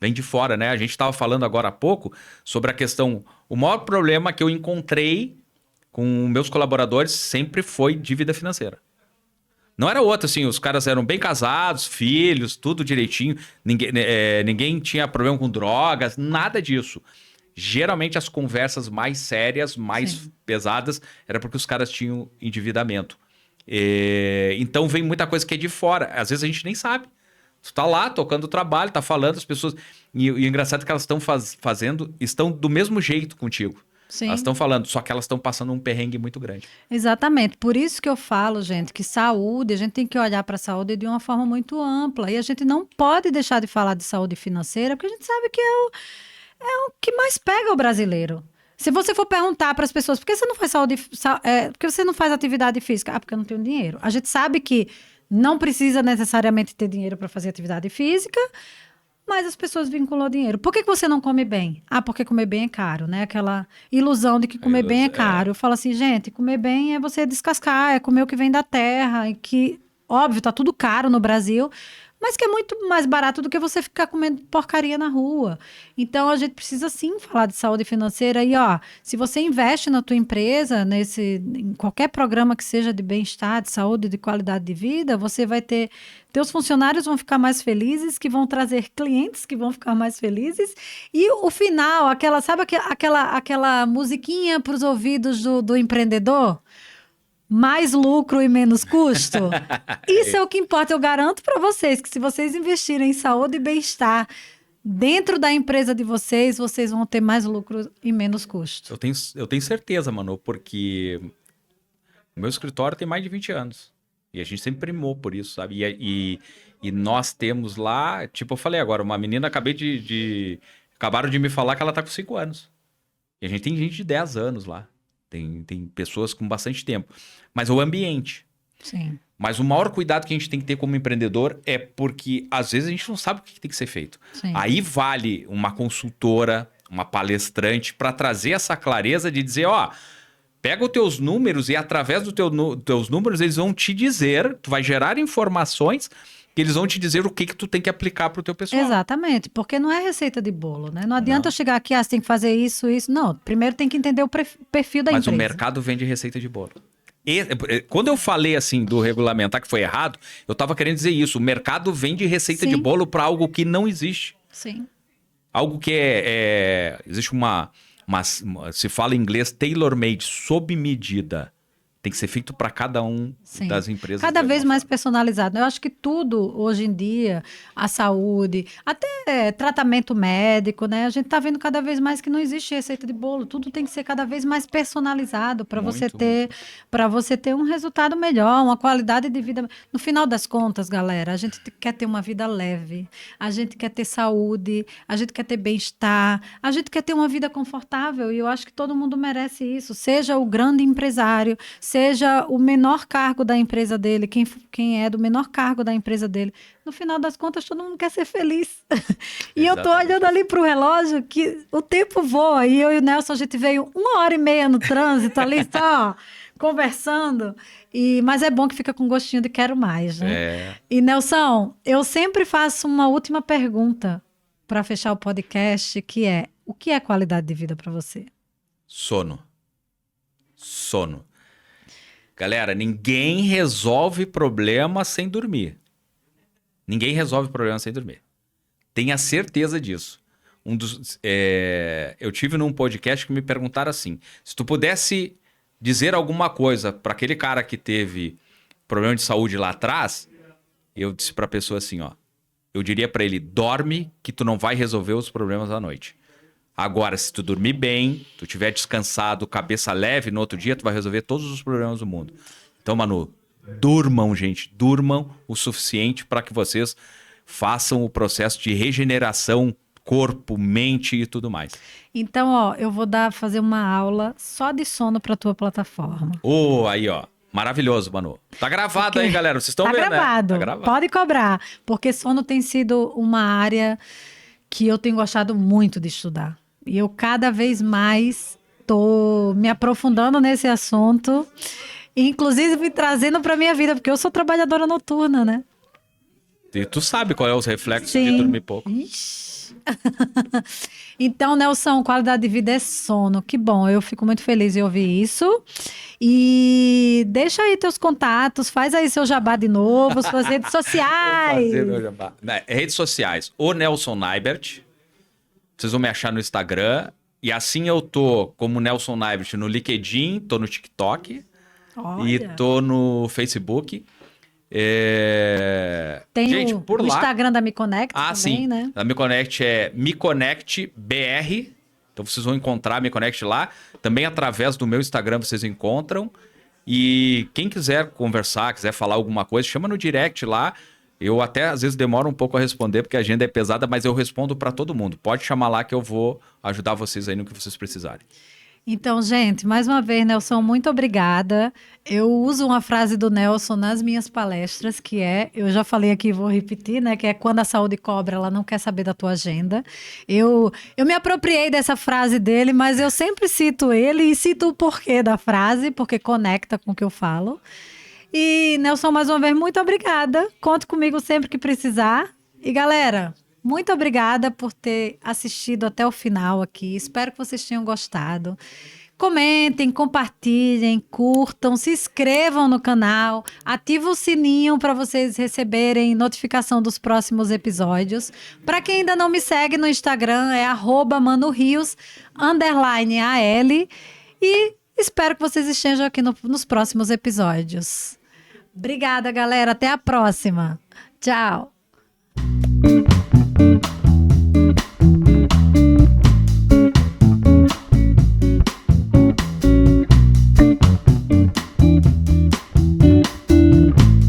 [SPEAKER 2] Vem de fora, né? A gente estava falando agora há pouco sobre a questão... O maior problema que eu encontrei com meus colaboradores sempre foi dívida financeira. Não era outro, assim, os caras eram bem casados, filhos, tudo direitinho, ninguém tinha problema com drogas, nada disso. Geralmente as conversas mais sérias, mais pesadas, era porque os caras tinham endividamento. Então vem muita coisa que é de fora, às vezes a gente nem sabe. Tu tá lá, tocando o trabalho, tá falando, as pessoas... E o engraçado é que elas estão fazendo, estão do mesmo jeito contigo.
[SPEAKER 1] Sim.
[SPEAKER 2] Elas estão falando, só que elas estão passando um perrengue muito grande.
[SPEAKER 1] Exatamente. Por isso que eu falo, gente, que saúde, a gente tem que olhar para a saúde de uma forma muito ampla. E a gente não pode deixar de falar de saúde financeira, porque a gente sabe que é o que mais pega o brasileiro. Se você for perguntar para as pessoas, por que você não faz por que você não faz atividade física? Ah, porque eu não tenho dinheiro. A gente sabe que não precisa necessariamente ter dinheiro para fazer atividade física, mas as pessoas vinculam o dinheiro. Por que você não come bem? Ah, porque comer bem é caro, né? Aquela ilusão de que comer bem é caro. Eu falo assim, gente, comer bem é você descascar, é comer o que vem da terra, e que, óbvio, tá tudo caro no Brasil, mas que é muito mais barato do que você ficar comendo porcaria na rua. Então, a gente precisa, sim, falar de saúde financeira. E, ó, se você investe na tua empresa, em qualquer programa que seja de bem-estar, de saúde, de qualidade de vida, você vai ter... Teus funcionários vão ficar mais felizes, que vão trazer clientes que vão ficar mais felizes. E o final, sabe aquela musiquinha para os ouvidos do empreendedor? Mais lucro e menos custo? Isso é o que importa. Eu garanto para vocês que se vocês investirem em saúde e bem-estar dentro da empresa de vocês, vocês vão ter mais lucro e menos custo.
[SPEAKER 2] Eu tenho certeza, Manu, porque o meu escritório tem mais de 20 anos. E a gente sempre primou por isso, sabe? E nós temos lá, tipo eu falei agora, uma menina acabaram de me falar que ela tá com 5 anos. E a gente tem gente de 10 anos lá. Tem pessoas com bastante tempo. Mas o ambiente.
[SPEAKER 1] Sim.
[SPEAKER 2] Mas o maior cuidado que a gente tem que ter como empreendedor é porque, às vezes, a gente não sabe o que tem que ser feito.
[SPEAKER 1] Sim.
[SPEAKER 2] Aí vale uma consultora, uma palestrante, para trazer essa clareza de dizer, ó, pega os teus números e através dos teus números eles vão te dizer, tu vai gerar informações que eles vão te dizer o que tu tem que aplicar para o teu pessoal.
[SPEAKER 1] Exatamente, porque não é receita de bolo, né? Não adianta eu chegar aqui, você tem que fazer isso. Não, primeiro tem que entender o perfil da empresa.
[SPEAKER 2] Mas o mercado vende receita de bolo. Quando eu falei assim do regulamentar que foi errado, eu estava querendo dizer isso. O mercado vende receita de bolo para algo que não existe.
[SPEAKER 1] Sim.
[SPEAKER 2] Algo que existe se fala em inglês tailor-made, sob medida. tem que ser feito para cada um
[SPEAKER 1] Sim.
[SPEAKER 2] das empresas.
[SPEAKER 1] Cada
[SPEAKER 2] de
[SPEAKER 1] vez
[SPEAKER 2] alguma
[SPEAKER 1] mais
[SPEAKER 2] forma.
[SPEAKER 1] personalizado. Eu acho que tudo, hoje em dia, a saúde, até tratamento médico, né? A gente tá vendo cada vez mais que não existe receita de bolo. Tudo tem que ser cada vez mais personalizado para você
[SPEAKER 2] Muito, muito.
[SPEAKER 1] para você ter um resultado melhor, uma qualidade de vida. No final das contas, galera, a gente quer ter uma vida leve, a gente quer ter saúde, a gente quer ter bem-estar, a gente quer ter uma vida confortável e eu acho que todo mundo merece isso. Seja o grande empresário, seja o menor cargo da empresa dele, quem é do menor cargo da empresa dele. No final das contas, todo mundo quer ser feliz. E eu tô
[SPEAKER 2] Exatamente.
[SPEAKER 1] olhando ali pro relógio que o tempo voa. E eu e o Nelson, a gente veio 1h30 no trânsito ali, só conversando. Mas é bom que fica com gostinho de quero mais, né?
[SPEAKER 2] É,
[SPEAKER 1] E Nelson, eu sempre faço uma última pergunta para fechar o podcast, que é: o que é qualidade de vida para você?
[SPEAKER 2] sono. Sono. Galera, ninguém resolve problema sem dormir. Ninguém resolve problema sem dormir. Tenha certeza disso. Eu tive num podcast que me perguntaram assim: se tu pudesse dizer alguma coisa para aquele cara que teve problema de saúde lá atrás, eu disse para a pessoa assim, ó, eu diria para ele: dorme que tu não vai resolver os problemas à noite. Agora, se tu dormir bem, tu tiver descansado, cabeça leve, no outro dia tu vai resolver todos os problemas do mundo. Então, Manu, durmam, gente, durmam o suficiente para que vocês façam o processo de regeneração, corpo, mente e tudo mais.
[SPEAKER 1] Então, ó, eu vou fazer uma aula só de sono para tua plataforma.
[SPEAKER 2] Aí, ó. Maravilhoso, Manu. Tá gravado
[SPEAKER 1] Porque
[SPEAKER 2] aí, galera. Vocês estão
[SPEAKER 1] tá
[SPEAKER 2] vendo,
[SPEAKER 1] gravado.
[SPEAKER 2] né? Tá gravado.
[SPEAKER 1] Pode cobrar, porque sono tem sido uma área que eu tenho gostado muito de estudar. E eu cada vez mais tô me aprofundando nesse assunto, inclusive me trazendo para minha vida, porque eu sou trabalhadora noturna, né?
[SPEAKER 2] E tu sabe qual é os reflexos de
[SPEAKER 1] Sim.
[SPEAKER 2] dormir pouco.
[SPEAKER 1] Ixi. Então, Nelson, qualidade de vida é sono. Que bom, eu fico muito feliz em ouvir isso. E deixa aí teus contatos, faz aí seu jabá de novo, suas redes sociais.
[SPEAKER 2] Fazer meu jabá. Redes sociais, o Nelson Naibert. Vocês vão me achar no Instagram. E assim eu tô como Nelson Naibert no LinkedIn, tô no TikTok e
[SPEAKER 1] Olha,
[SPEAKER 2] tô no Facebook.
[SPEAKER 1] tem
[SPEAKER 2] Gente,
[SPEAKER 1] o
[SPEAKER 2] por lá.
[SPEAKER 1] Instagram da Me Conecta também,
[SPEAKER 2] Sim.
[SPEAKER 1] né?
[SPEAKER 2] A Me Connect é Me Connect BR. Então vocês vão encontrar a Me Connect lá. Também através do meu Instagram vocês encontram. E quem quiser conversar, quiser falar alguma coisa, chama no direct lá. Eu até às vezes demoro um pouco a responder porque a agenda é pesada, mas eu respondo para todo mundo. Pode chamar lá que eu vou ajudar vocês aí no que vocês precisarem.
[SPEAKER 1] Então, gente, mais uma vez, Nelson, muito obrigada. Eu uso uma frase do Nelson nas minhas palestras, que eu já falei aqui e vou repetir, né? Que é: quando a saúde cobra, ela não quer saber da tua agenda. Eu me apropriei dessa frase dele, mas eu sempre cito ele e cito o porquê da frase, porque conecta com o que eu falo. E, Nelson, mais uma vez, muito obrigada. Conte comigo sempre que precisar. E, galera, muito obrigada por ter assistido até o final aqui. Espero que vocês tenham gostado. Comentem, compartilhem, curtam, se inscrevam no canal, ativem o sininho para vocês receberem notificação dos próximos episódios. Para quem ainda não me segue no Instagram, é @manurios_AL. E espero que vocês estejam aqui nos próximos episódios. Obrigada, galera. Até a próxima. Tchau.